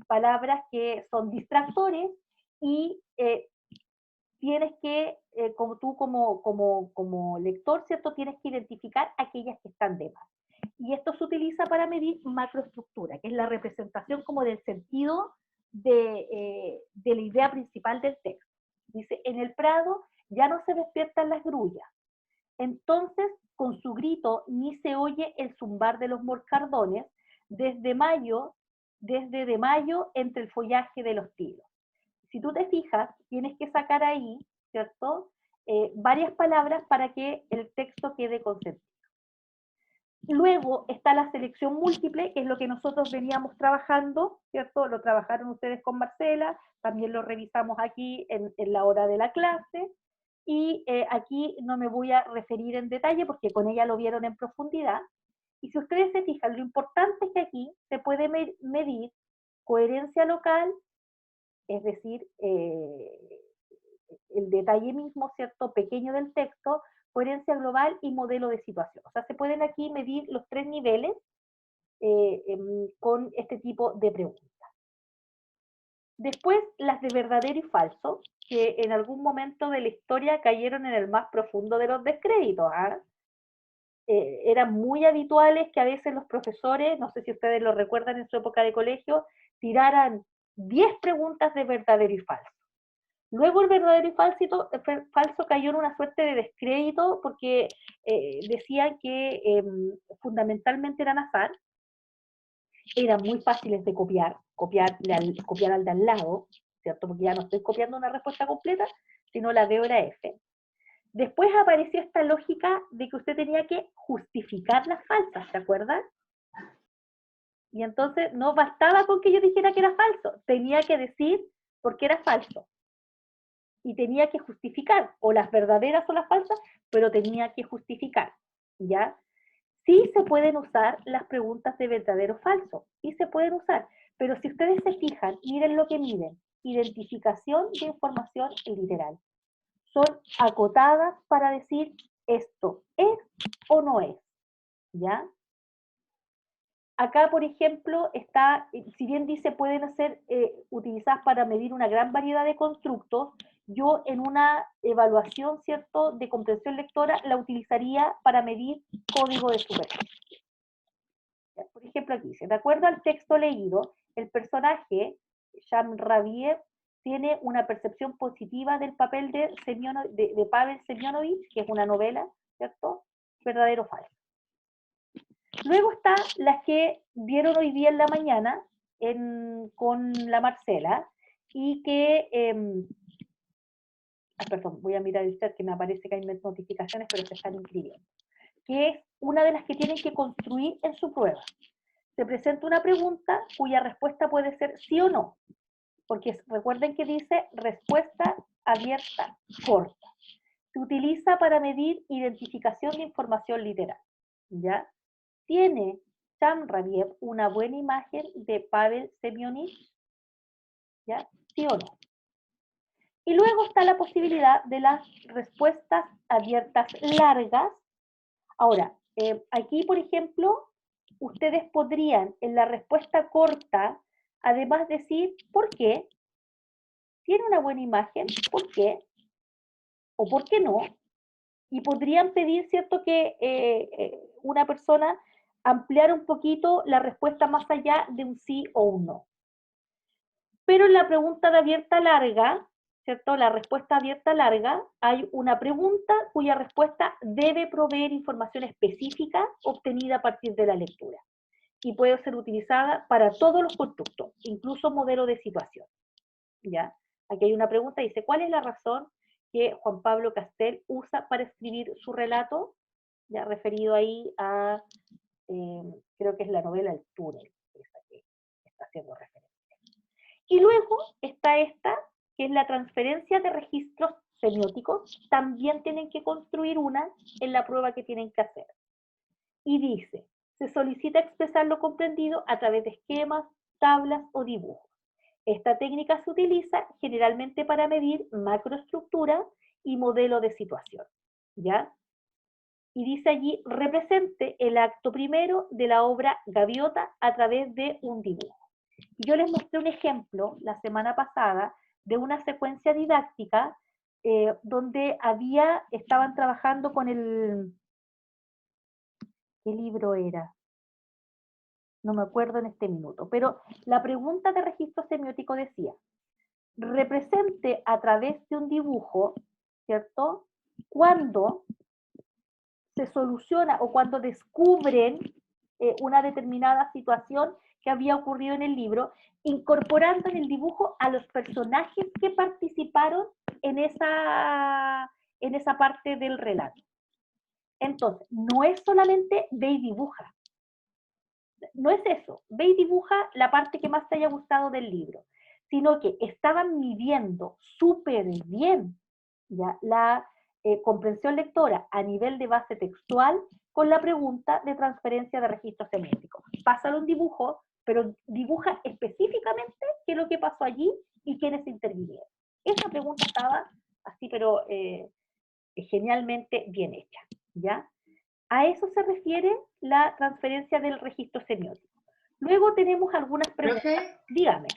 palabras que son distractores y tienes que, como tú como lector, ¿cierto? Tienes que identificar aquellas que están de más. Y esto se utiliza para medir macroestructura, que es la representación como del sentido de la idea principal del texto. Dice, en el prado ya no se despiertan las grullas. Entonces, con su grito, ni se oye el zumbar de los moscardones desde de mayo entre el follaje de los tilos. Si tú te fijas, tienes que sacar ahí, ¿cierto? Varias palabras para que el texto quede con sentido. Luego está la selección múltiple, que es lo que nosotros veníamos trabajando, ¿cierto? Lo trabajaron ustedes con Marcela, también lo revisamos aquí en la hora de la clase, y aquí no me voy a referir en detalle porque con ella lo vieron en profundidad. Y si ustedes se fijan, lo importante es que aquí se puede medir coherencia local, es decir, el detalle mismo, ¿cierto?, pequeño del texto, coherencia global y modelo de situación. O sea, se pueden aquí medir los tres niveles con este tipo de preguntas. Después, las de verdadero y falso, que en algún momento de la historia cayeron en el más profundo de los descréditos. ¿Ah? Eran muy habituales que a veces los profesores, no sé si ustedes lo recuerdan en su época de colegio, tiraran 10 preguntas de verdadero y falso. Luego el verdadero y falso cayó en una suerte de descrédito porque decían que fundamentalmente eran azar, eran muy fáciles de copiar al de al lado, ¿cierto? Porque ya no estoy copiando una respuesta completa, sino la D o la F. Después apareció esta lógica de que usted tenía que justificar las falsas, ¿se acuerdan? Y entonces no bastaba con que yo dijera que era falso, tenía que decir por qué era falso. Y tenía que justificar, o las verdaderas o las falsas, pero tenía que justificar, ¿ya? Sí se pueden usar las preguntas de verdadero o falso, sí se pueden usar, pero si ustedes se fijan, miren lo que miden, identificación de información literal. Son acotadas para decir esto es o no es, ¿ya? Acá, por ejemplo, está, si bien dice pueden ser utilizadas para medir una gran variedad de constructos, yo en una evaluación, ¿cierto?, de comprensión lectora, la utilizaría para medir código de superficie. Por ejemplo, aquí dice, de acuerdo al texto leído, el personaje, Jean Rabier, tiene una percepción positiva del papel de Pavel Semyonovich, que es una novela, ¿cierto? ¿Verdadero o falso? Luego están las que vieron hoy día en la mañana con la Marcela y que, perdón, voy a mirar el chat que me aparece que hay notificaciones, pero se están inscribiendo, que es una de las que tienen que construir en su prueba. Se presenta una pregunta cuya respuesta puede ser sí o no, porque recuerden que dice respuesta abierta corta. Se utiliza para medir identificación de información literal, ¿ya? ¿Tiene Jean Rabier una buena imagen de Pavel Semyonich? ¿Ya? ¿Sí o no? Y luego está la posibilidad de las respuestas abiertas largas. Ahora, aquí, por ejemplo, ustedes podrían en la respuesta corta, además decir por qué, tiene una buena imagen, por qué, o por qué no, y podrían pedir, ¿cierto?, que una persona ampliara un poquito la respuesta más allá de un sí o un no. Pero en la pregunta de abierta larga, ¿cierto?, la respuesta abierta larga, hay una pregunta cuya respuesta debe proveer información específica obtenida a partir de la lectura. Y puede ser utilizada para todos los constructos, incluso modelo de situación. ¿Ya? Aquí hay una pregunta, dice, ¿cuál es la razón que Juan Pablo Castel usa para escribir su relato? Ya referido ahí a, creo que es la novela El túnel, esa que está haciendo referencia. Y luego está esta, que es la transferencia de registros semióticos, también tienen que construir una en la prueba que tienen que hacer. Y dice, se solicita expresar lo comprendido a través de esquemas, tablas o dibujos. Esta técnica se utiliza generalmente para medir macroestructura y modelo de situación, ¿ya? Y dice allí, represente el acto primero de la obra Gaviota a través de un dibujo. Y yo les mostré un ejemplo la semana pasada de una secuencia didáctica donde estaban trabajando con ¿qué libro era? No me acuerdo en este minuto, pero la pregunta de registro semiótico decía, represente a través de un dibujo, ¿cierto?, cuando se soluciona o cuando descubren una determinada situación que había ocurrido en el libro, incorporando en el dibujo a los personajes que participaron en esa parte del relato. Entonces, no es solamente ve y dibuja, no es eso, ve y dibuja la parte que más te haya gustado del libro, sino que estaban midiendo súper bien ¿ya? La comprensión lectora a nivel de base textual con la pregunta de transferencia de registro semiótico. Pásale un dibujo, pero dibuja específicamente qué es lo que pasó allí y quiénes intervinieron. Esa pregunta estaba así, pero genialmente bien hecha, ¿ya? A eso se refiere la transferencia del registro semiótico. Luego tenemos algunas preguntas. Profe, Dígame.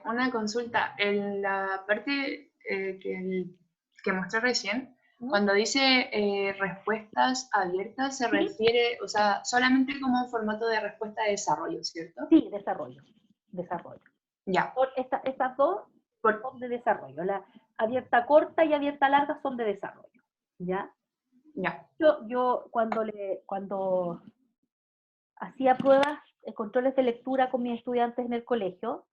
una consulta. En la parte que mostré recién, cuando dice respuestas abiertas, se refiere, o sea, solamente como un formato de respuesta de desarrollo, ¿cierto? Sí, desarrollo. Ya. Estas dos son de desarrollo. La abierta corta y abierta larga son de desarrollo. ¿Ya? Ya. Yo cuando hacía pruebas, controles de lectura con mis estudiantes en el colegio,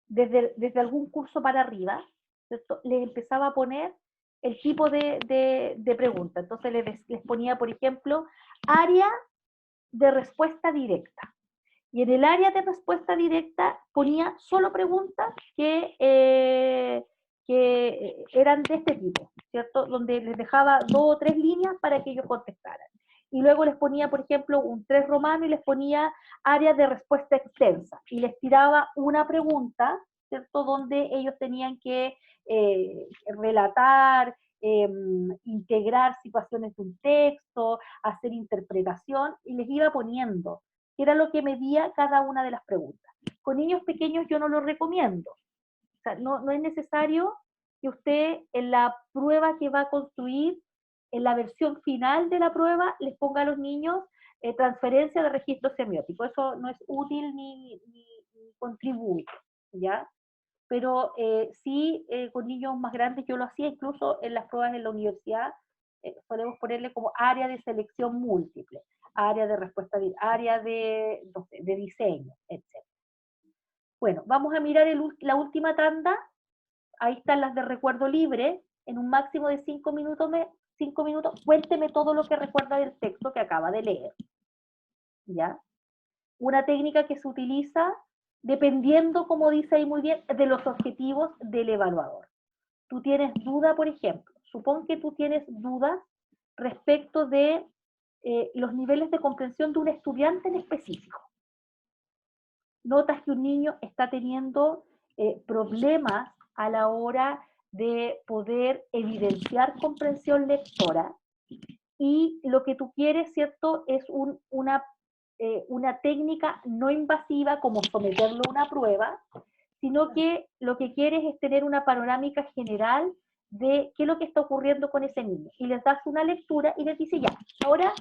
desde algún curso para arriba, ¿cierto?, les empezaba a poner el tipo de pregunta. Entonces les ponía, por ejemplo, área de respuesta directa. Y en el área de respuesta directa ponía solo preguntas que eran de este tipo, ¿cierto? Donde les dejaba 2 o 3 líneas para que ellos contestaran. Y luego les ponía, por ejemplo, un 3 romano y les ponía áreas de respuesta extensa. Y les tiraba una pregunta, ¿cierto? Donde ellos tenían que relatar, integrar situaciones de un texto, hacer interpretación, y les iba poniendo, que era lo que medía cada una de las preguntas. Con niños pequeños yo no lo recomiendo. O sea, no es necesario que usted en la prueba que va a construir, en la versión final de la prueba, les ponga a los niños transferencia de registro semiótico. Eso no es útil ni contribuye, ¿ya? Pero sí, con niños más grandes yo lo hacía, incluso en las pruebas en la universidad, podemos ponerle como área de selección múltiple, área de respuesta, área de, no sé, de diseño, etc. Bueno, vamos a mirar la última tanda. Ahí están las de recuerdo libre, en un máximo de 5 minutos, cuénteme todo lo que recuerda del texto que acaba de leer. ¿Ya? Una técnica que se utiliza dependiendo, como dice ahí muy bien, de los objetivos del evaluador. Tú tienes duda, por ejemplo, supón que tú tienes dudas respecto de los niveles de comprensión de un estudiante en específico. Notas que un niño está teniendo problemas a la hora de poder evidenciar comprensión lectora, y lo que tú quieres, ¿cierto?, es una técnica no invasiva como someterlo a una prueba, sino que lo que quieres es tener una panorámica general de qué es lo que está ocurriendo con ese niño. Y les das una lectura y les dice, ya, ahora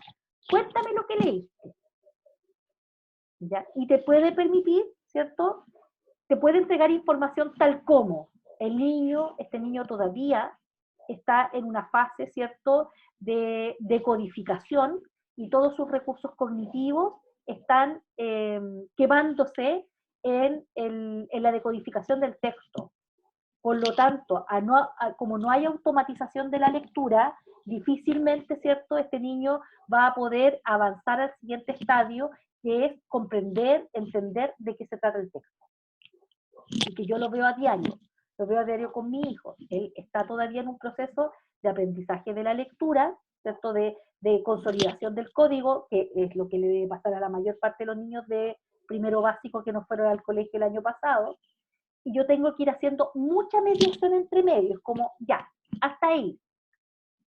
cuéntame lo que leíste. ¿Ya? Y te puede permitir, ¿cierto?, te puede entregar información tal como el niño, este niño todavía está en una fase, ¿cierto?, de codificación, y todos sus recursos cognitivos están quemándose en la decodificación del texto. Por lo tanto, como no hay automatización de la lectura, difícilmente, ¿cierto?, este niño va a poder avanzar al siguiente estadio, que es comprender, entender de qué se trata el texto. Y que yo lo veo a diario con mi hijo. Él está todavía en un proceso de aprendizaje de la lectura, ¿cierto?, de consolidación del código, que es lo que le debe pasar a la mayor parte de los niños de primero básico que no fueron al colegio el año pasado. Y yo tengo que ir haciendo mucha mediación entre medios, como ya, hasta ahí.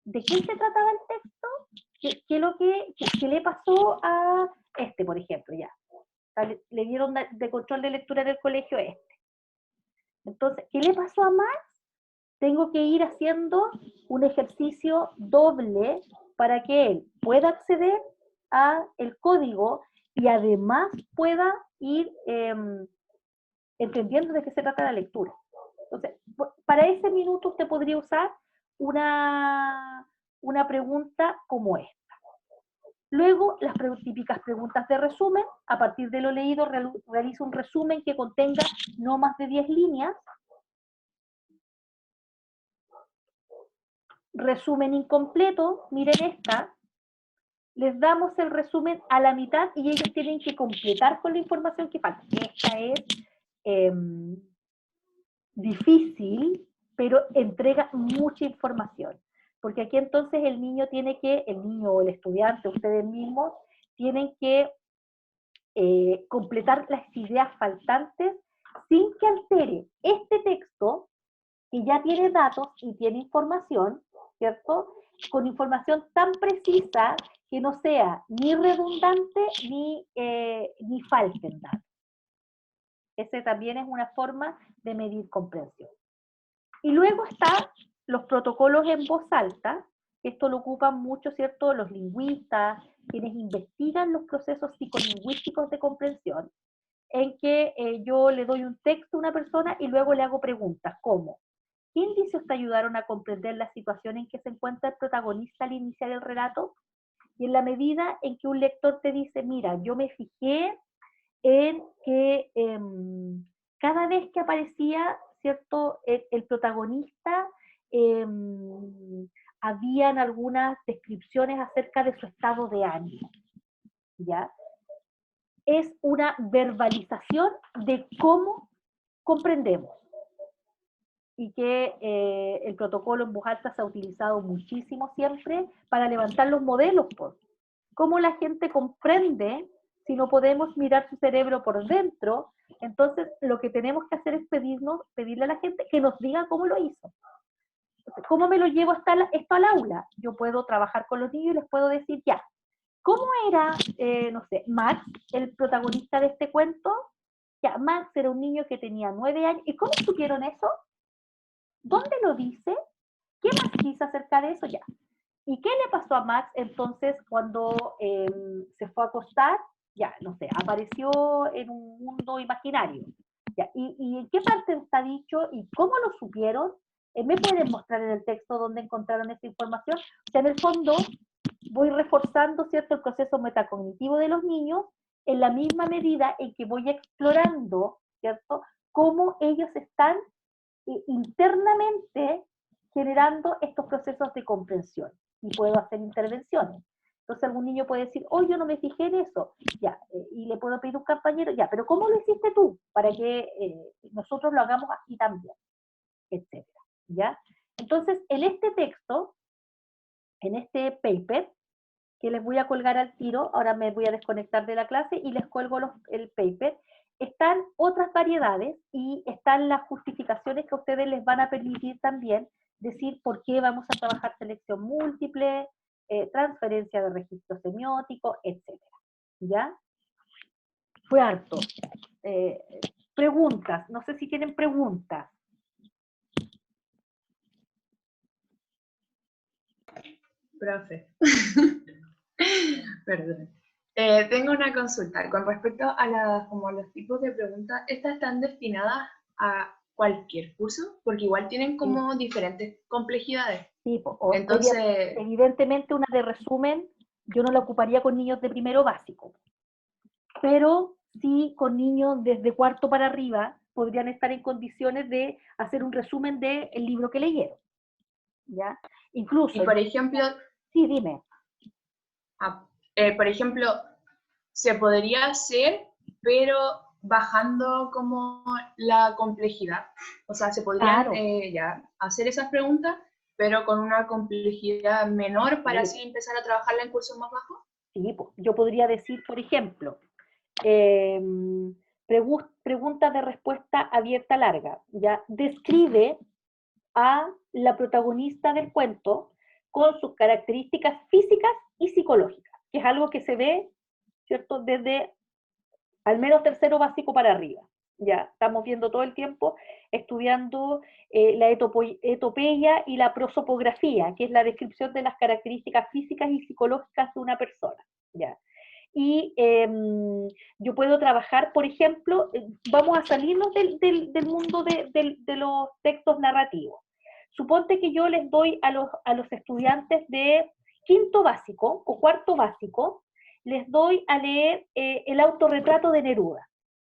¿De qué se trataba el texto? ¿Qué le pasó a este, por ejemplo? Ya. Le dieron de control de lectura en el colegio este. Entonces, ¿qué le pasó a Max? Tengo que ir haciendo un ejercicio doble para que él pueda acceder a el código y además pueda ir entendiendo de qué se trata la lectura. Entonces, para ese minuto usted podría usar una pregunta como esta. Luego, las típicas preguntas de resumen. A partir de lo leído, realiza un resumen que contenga no más de 10 líneas. Resumen incompleto, miren esta. Les damos el resumen a la mitad y ellos tienen que completar con la información que falta. Esta es difícil, pero entrega mucha información. Porque aquí entonces el niño o el estudiante, ustedes mismos, tienen que completar las ideas faltantes sin que altere este texto, que ya tiene datos y tiene información, ¿cierto?, con información tan precisa que no sea ni redundante ni falte en datos. Ese también es una forma de medir comprensión. Y luego están los protocolos en voz alta. Esto lo ocupan mucho, ¿cierto?, los lingüistas, quienes investigan los procesos psicolingüísticos de comprensión, en que yo le doy un texto a una persona y luego le hago preguntas como: ¿qué indicios te ayudaron a comprender la situación en que se encuentra el protagonista al iniciar el relato? Y en la medida en que un lector te dice, mira, yo me fijé en que cada vez que aparecía, ¿cierto?, el protagonista, habían algunas descripciones acerca de su estado de ánimo, ¿ya? Es una verbalización de cómo comprendemos. Y que el protocolo en voz alta se ha utilizado muchísimo siempre para levantar los modelos, pues. ¿Cómo la gente comprende si no podemos mirar su cerebro por dentro? Entonces, lo que tenemos que hacer es pedirle a la gente que nos diga cómo lo hizo. Entonces, ¿cómo me lo llevo esto al aula? Yo puedo trabajar con los niños y les puedo decir, ya, ¿cómo era, no sé, Max, el protagonista de este cuento? Ya, Max era un niño que tenía 9 años. ¿Y cómo supieron eso? ¿Dónde lo dice? ¿Qué más dice acerca de eso? Ya. ¿Y qué le pasó a Max entonces cuando se fue a acostar? Ya, no sé, apareció en un mundo imaginario. Ya. ¿Y en qué parte está dicho? ¿Y cómo lo supieron? ¿Me pueden mostrar en el texto dónde encontraron esa información? O sea, en el fondo voy reforzando, ¿cierto?, el proceso metacognitivo de los niños en la misma medida en que voy explorando, ¿cierto?, cómo ellos están internamente generando estos procesos de comprensión y puedo hacer intervenciones. Entonces algún niño puede decir, oh, yo no me fijé en eso, ya, y le puedo pedir a un compañero, ya, pero ¿cómo lo hiciste tú? Para que nosotros lo hagamos así también, etcétera, ¿ya? Entonces, en este texto, en este paper, que les voy a colgar al tiro, ahora me voy a desconectar de la clase y les cuelgo el paper, están otras variedades y están las justificaciones que a ustedes les van a permitir también decir por qué vamos a trabajar selección múltiple, transferencia de registro semiótico, etc. ¿Ya? Fue harto. Preguntas, no sé si tienen preguntas. Profe. Perdón. Tengo una consulta. Con respecto a como los tipos de preguntas, ¿estas están destinadas a cualquier curso? Porque igual tienen como diferentes complejidades. Sí, Entonces, evidentemente una de resumen yo no la ocuparía con niños de primero básico, pero sí con niños desde cuarto para arriba podrían estar en condiciones de hacer un resumen del libro que leyeron, ¿ya? Incluso, y por ejemplo, sí, dime. por ejemplo, se podría hacer, pero bajando como la complejidad. O sea, se podrían Claro. ya hacer esas preguntas, pero con una complejidad menor para así empezar a trabajarla en cursos más bajos. Sí, pues, yo podría decir, por ejemplo, preguntas de respuesta abierta larga, ¿ya? Describe a la protagonista del cuento con sus características físicas y psicológicas, que es algo que se ve, ¿cierto?, desde al menos tercero básico para arriba. Ya estamos viendo todo el tiempo, estudiando la etopeya y la prosopografía, que es la descripción de las características físicas y psicológicas de una persona. ¿Ya? Y yo puedo trabajar, por ejemplo, vamos a salirnos del mundo de los textos narrativos. Suponte que yo les doy a los estudiantes de quinto básico o cuarto básico, les doy a leer el autorretrato de Neruda,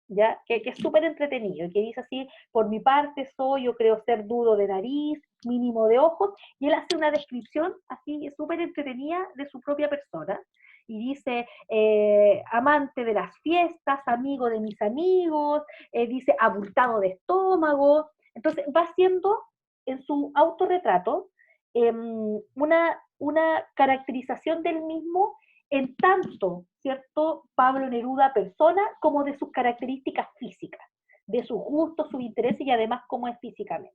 ¿ya? Que es súper entretenido, y que dice así, por mi parte soy, yo creo ser duro de nariz, mínimo de ojos, y él hace una descripción así súper entretenida de su propia persona, y dice, amante de las fiestas, amigo de mis amigos, dice, abultado de estómago. Entonces va haciendo en su autorretrato una caracterización del mismo en tanto, ¿cierto?, Pablo Neruda persona, como de sus características físicas, de sus gustos, sus intereses y además cómo es físicamente.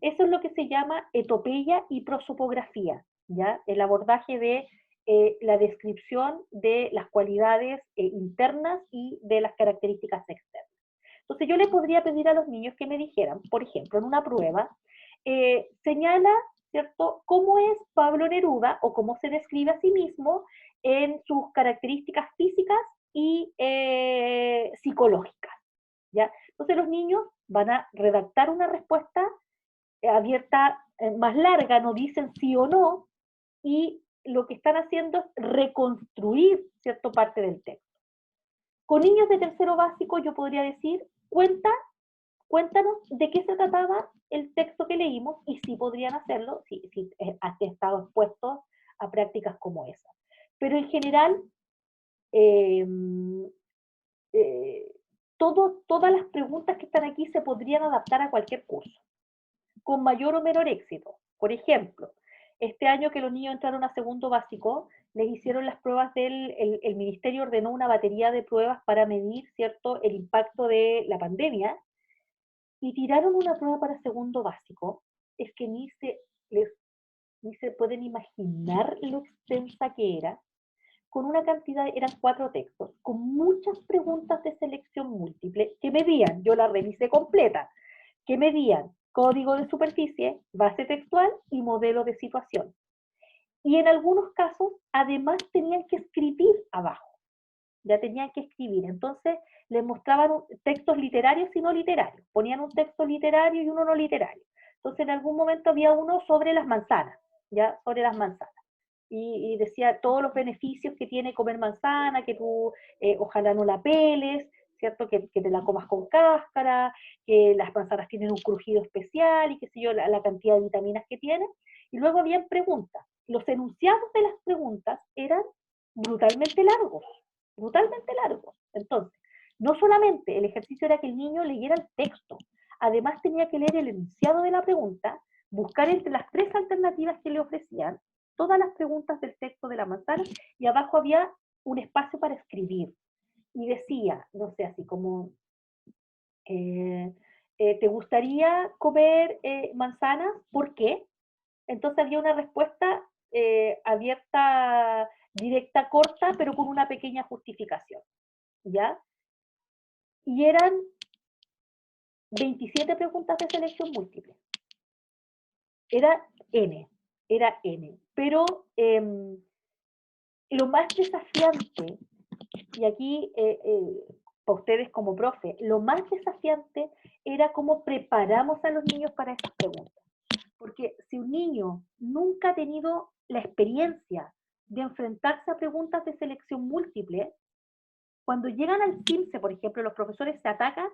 Eso es lo que se llama etopeya y prosopografía, ¿ya? El abordaje de la descripción de las cualidades internas y de las características externas. Entonces yo le podría pedir a los niños que me dijeran, por ejemplo, en una prueba, señala, ¿cierto?, cómo es Pablo Neruda o cómo se describe a sí mismo en sus características físicas y psicológicas, ¿ya? Entonces los niños van a redactar una respuesta abierta, más larga, no dicen sí o no, y lo que están haciendo es reconstruir, ¿cierto?, parte del texto. Con niños de tercero básico yo podría decir, cuéntanos de qué se trataba el texto que leímos, y si podrían hacerlo, si han estado expuestos a prácticas como esa. Pero en general, eh, todas las preguntas que están aquí se podrían adaptar a cualquier curso, con mayor o menor éxito. Por ejemplo, este año que los niños entraron a segundo básico, les hicieron las pruebas el ministerio ordenó una batería de pruebas para medir, ¿cierto?, el impacto de la pandemia, y tiraron una prueba para segundo básico, es que ni se pueden imaginar lo extensa que era, con una cantidad, eran 4 textos, con muchas preguntas de selección múltiple que medían, yo la revisé completa, que medían código de superficie, base textual y modelo de situación. Y en algunos casos, además, tenían que escribir abajo, ya tenían que escribir. Entonces, les mostraban textos literarios y no literarios. Ponían un texto literario y uno no literario. Entonces, en algún momento había uno sobre las manzanas, ya, sobre las manzanas. Y decía todos los beneficios que tiene comer manzana, que tú ojalá no la peles, ¿cierto? Que te la comas con cáscara, que las manzanas tienen un crujido especial y qué sé yo, la cantidad de vitaminas que tienen. Y luego habían preguntas. Los enunciados de las preguntas eran brutalmente largos, brutalmente largos. Entonces, no solamente el ejercicio era que el niño leyera el texto, además tenía que leer el enunciado de la pregunta, buscar entre las 3 alternativas que le ofrecían, todas las preguntas del texto de la manzana, y abajo había un espacio para escribir. Y decía, no sé, así como, ¿te gustaría comer manzanas? ¿Por qué? Entonces había una respuesta abierta, directa, corta, pero con una pequeña justificación, ¿ya? Y eran 27 preguntas de selección múltiple. Era N, era N. Pero lo más desafiante, y aquí para ustedes como profe, lo más desafiante era cómo preparamos a los niños para esas preguntas. Porque si un niño nunca ha tenido la experiencia de enfrentarse a preguntas de selección múltiple, cuando llegan al CIMSE, por ejemplo, los profesores se atacan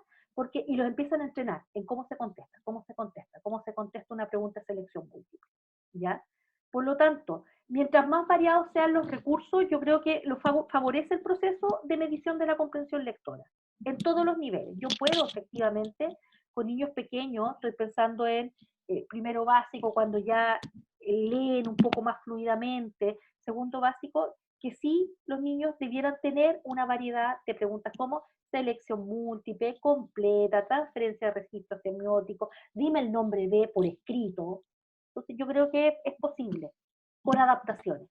y los empiezan a entrenar en cómo se contesta, cómo se contesta una pregunta de selección múltiple, ¿ya? Por lo tanto, mientras más variados sean los recursos, yo creo que lo favorece el proceso de medición de la comprensión lectora, en todos los niveles. Yo puedo, efectivamente, con niños pequeños, estoy pensando en primero básico, cuando ya leen un poco más fluidamente, segundo básico, que sí los niños debieran tener una variedad de preguntas como selección múltiple, completa, transferencia de registros semióticos, dime el nombre de por escrito. Entonces yo creo que es posible, con adaptaciones,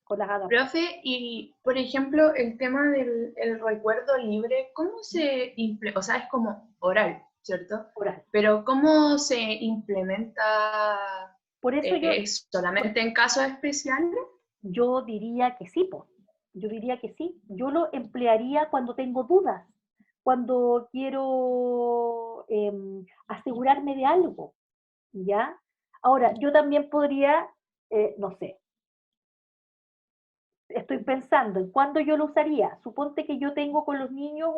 con las adaptaciones. Profe, y por ejemplo, el tema del el recuerdo libre, ¿cómo se implementa? O sea, es como oral, ¿cierto? Oral. Pero ¿cómo se implementa? Por eso ¿Es solamente en casos especiales? yo diría que sí, pues. Yo diría que sí. Yo lo emplearía cuando tengo dudas, cuando quiero asegurarme de algo, ¿ya? Ahora, yo también podría, no sé, estoy pensando en cuándo yo lo usaría. Suponte que yo tengo con los niños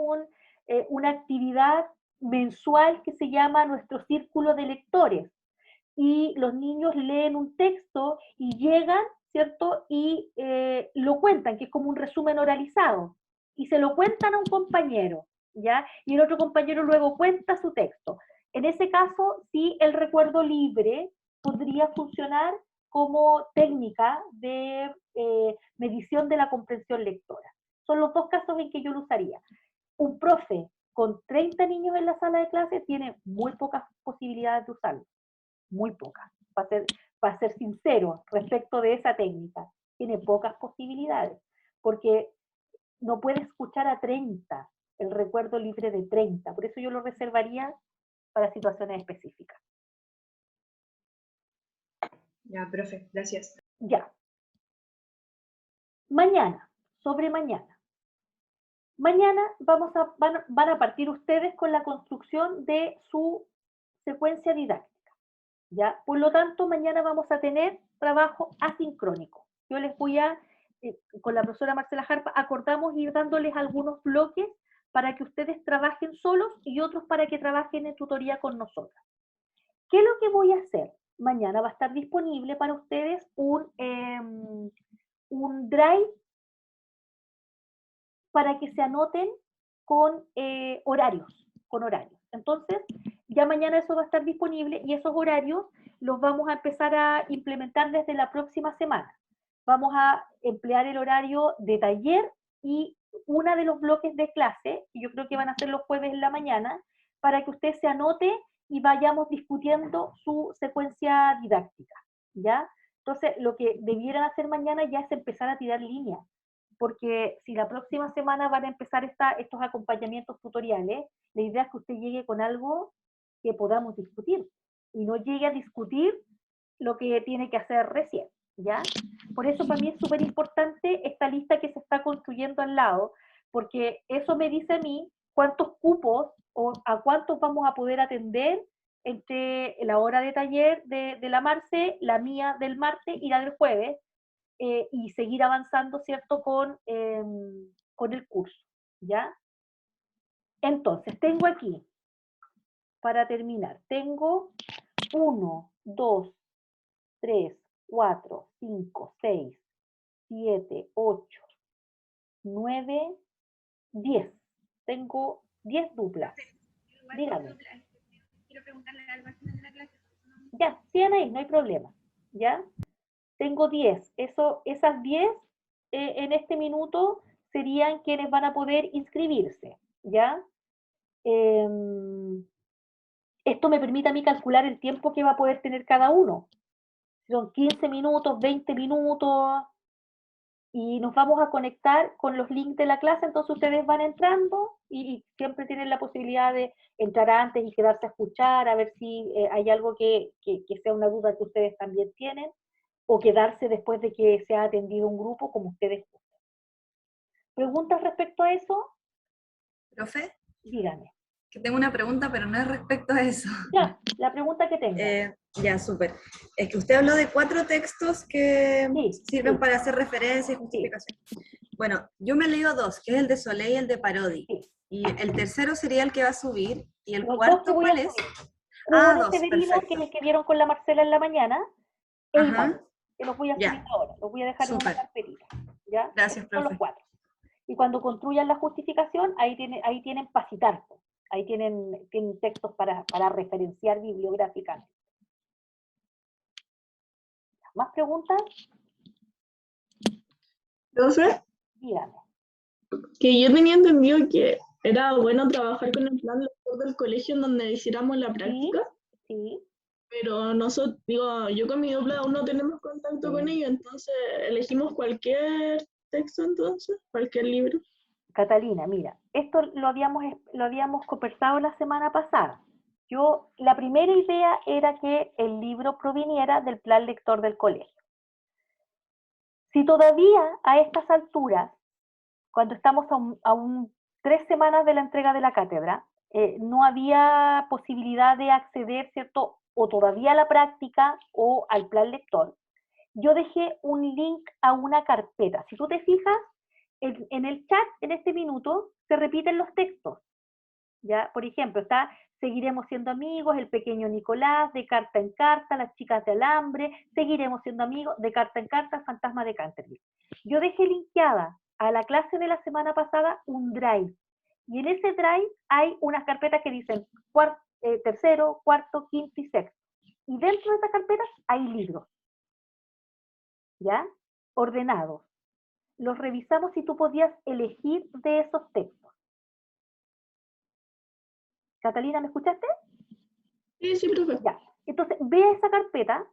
una actividad mensual que se llama nuestro círculo de lectores. Y los niños leen un texto y llegan, ¿cierto? Y lo cuentan, que es como un resumen oralizado. Y se lo cuentan a un compañero, ¿ya? Y el otro compañero luego cuenta su texto. En ese caso, sí, el recuerdo libre podría funcionar como técnica de medición de la comprensión lectora. Son los dos casos en que yo lo usaría. Un profe con 30 niños en la sala de clase tiene muy pocas posibilidades de usarlo, muy pocas, para ser sincero respecto de esa técnica. Tiene pocas posibilidades, porque no puede escuchar a 30, el recuerdo libre de 30, por eso yo lo reservaría para situaciones específicas. Ya, profe, gracias. Ya. Mañana, sobre mañana. Mañana van a partir ustedes con la construcción de su secuencia didáctica, ¿ya? Por lo tanto, mañana vamos a tener trabajo asincrónico. Yo les voy a, con la profesora Marcela Jarpa, acordamos ir dándoles algunos bloques para que ustedes trabajen solos y otros para que trabajen en tutoría con nosotras. ¿Qué es lo que voy a hacer? Mañana va a estar disponible para ustedes un drive para que se anoten con horarios, Entonces, ya mañana eso va a estar disponible y esos horarios los vamos a empezar a implementar desde la próxima semana. Vamos a emplear el horario de taller y uno de los bloques de clase, que yo creo que van a ser los jueves en la mañana, para que usted se anote y vayamos discutiendo su secuencia didáctica, ¿ya? Entonces, lo que debieran hacer mañana ya es empezar a tirar líneas, porque si la próxima semana van a empezar estos acompañamientos tutoriales, la idea es que usted llegue con algo que podamos discutir y no llegue a discutir lo que tiene que hacer recién, ¿ya? Por eso para mí es súper importante esta lista que se está construyendo al lado, porque eso me dice a mí cuántos cupos o a cuántos vamos a poder atender entre la hora de taller de la Marce, la mía del martes y la del jueves, y seguir avanzando, ¿cierto?, con el curso, ¿ya? Entonces, tengo aquí, para terminar, tengo 1, 2, 3, 4, 5, 6, 7, 8, 9, 10. Tengo 10 duplas. Dígame. Quiero preguntarle algo al final de la clase. Ya, sigan ahí, no hay problema. ¿Ya? Tengo 10. Esas 10 en este minuto serían quienes van a poder inscribirse. ¿Ya? Esto me permite a mí calcular el tiempo que va a poder tener cada uno. Son 15 minutos, 20 minutos, y nos vamos a conectar con los links de la clase, entonces ustedes van entrando y siempre tienen la posibilidad de entrar antes y quedarse a escuchar, a ver si hay algo que sea una duda que ustedes también tienen, o quedarse después de que se ha atendido un grupo, como ustedes gusten. ¿Preguntas respecto a eso? Profe, Díganme. que tengo una pregunta, pero no es respecto a eso. Ya, la pregunta que tenga. Ya, súper. Es que usted habló de 4 textos que Sí, sirven sí. para hacer referencia y justificación. Bueno, yo me he leído 2, que es el de Soleil y el de Parodi. Sí. Y el tercero sería el que va a subir. ¿Y el Los 2 que cuarto voy cuál a es? subir. Ah, Cubo de 2, Severino, que perfecto. es el que vieron con la Marcela en la mañana, e Ajá, Iván, que los voy a subir ya, ahora, los voy a dejar en una súper. carpetita, ¿ya? Gracias, Son los profe. 4. Y cuando construyan la justificación, ahí tienen para citar, ahí tienen textos para referenciar bibliográficamente. ¿Más preguntas? Profe, Dígame. que yo tenía entendido que era bueno trabajar con el plan lector del colegio en donde hiciéramos la Sí, práctica, sí. pero nosotros, digo, yo con mi dupla aún no tenemos contacto con ellos, entonces elegimos cualquier texto entonces, cualquier libro. Catalina, mira, esto lo habíamos conversado la semana pasada. La primera idea era que el libro proviniera del plan lector del colegio. Si todavía a estas alturas, cuando estamos a 3 semanas de la entrega de la cátedra, no había posibilidad de acceder, ¿cierto?, o todavía a la práctica o al plan lector, yo dejé un link a una carpeta. Si tú te fijas, en el chat, en este minuto, se repiten los textos. ¿Ya? Por ejemplo, está Seguiremos siendo amigos, El pequeño Nicolás, De carta en carta, Las chicas de alambre, Seguiremos siendo amigos, De carta en carta, Fantasma de Canterville. Yo dejé linkeada a la clase de la semana pasada un drive. Y en ese drive hay unas carpetas que dicen tercero, cuarto, quinto y sexto. Y dentro de esas carpetas hay libros, ¿ya? Ordenados. Los revisamos y tú podías elegir de esos textos. Catalina, ¿me escuchaste? Sí, profe. Ya. Entonces, ve a esa carpeta,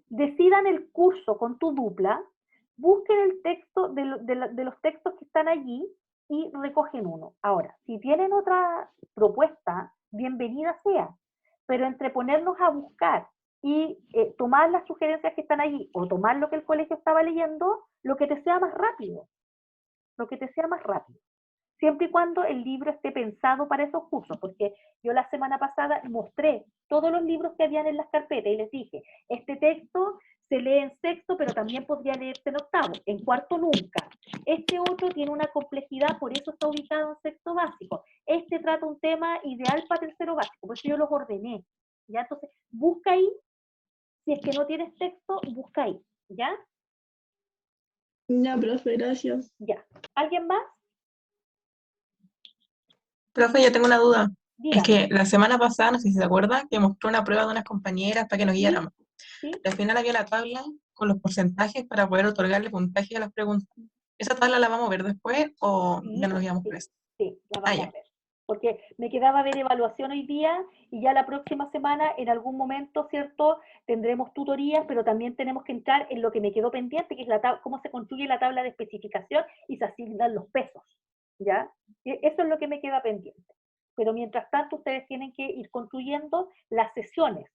decidan el curso con tu dupla, busquen el texto de los textos que están allí y recogen uno. Ahora, si tienen otra propuesta, bienvenida sea, pero entre ponernos a buscar y tomar las sugerencias que están allí o tomar lo que el colegio estaba leyendo, lo que te sea más rápido. Lo que te sea más rápido. Siempre y cuando el libro esté pensado para esos cursos, porque yo la semana pasada mostré todos los libros que habían en las carpetas y les dije, este texto se lee en sexto, pero también podría leerse en octavo, en cuarto nunca. Este otro tiene una complejidad, por eso está ubicado en sexto básico. Este trata un tema ideal para tercero básico, por eso yo los ordené. ¿Ya? Entonces, busca ahí, si es que no tienes texto, busca ahí, ¿ya? Ya, profe, gracias. Ya. ¿Alguien más? Profe, yo tengo una duda. Es Dígame. que la semana pasada, no sé si se acuerda, que mostró una prueba de unas compañeras para que nos Sí, guiáramos. sí. Y al final había la tabla con los porcentajes para poder otorgarle puntaje a las preguntas. ¿Esa tabla la vamos a ver después o Sí, ya nos pues, guiamos sí, por eso? sí, la Ah, vamos ya. a ver. Porque me quedaba ver evaluación hoy día y ya la próxima semana, en algún momento, ¿cierto? Tendremos tutorías, pero también tenemos que entrar en lo que me quedó pendiente, que es cómo se construye la tabla de especificación y se asignan los pesos, ¿ya? Eso es lo que me queda pendiente. Pero mientras tanto, ustedes tienen que ir construyendo las sesiones,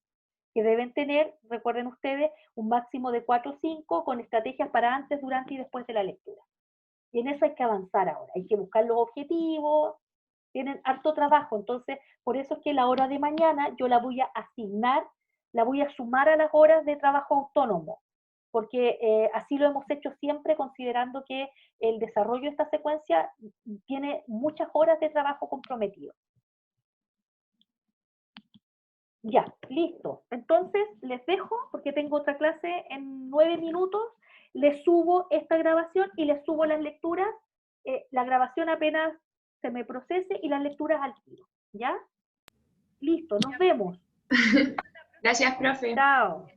que deben tener, recuerden ustedes, un máximo de 4 o 5 con estrategias para antes, durante y después de la lectura. Y en eso hay que avanzar ahora, hay que buscar los objetivos, tienen harto trabajo, entonces por eso es que la hora de mañana yo la voy a asignar, la voy a sumar a las horas de trabajo autónomo, porque así lo hemos hecho siempre considerando que el desarrollo de esta secuencia tiene muchas horas de trabajo comprometido. Ya, listo. Entonces les dejo porque tengo otra clase en 9 minutos. Les subo esta grabación y les subo las lecturas. La grabación apenas se me procese y las lecturas al tiro. ¿Ya? Listo, nos vemos. Gracias, profe. Chao.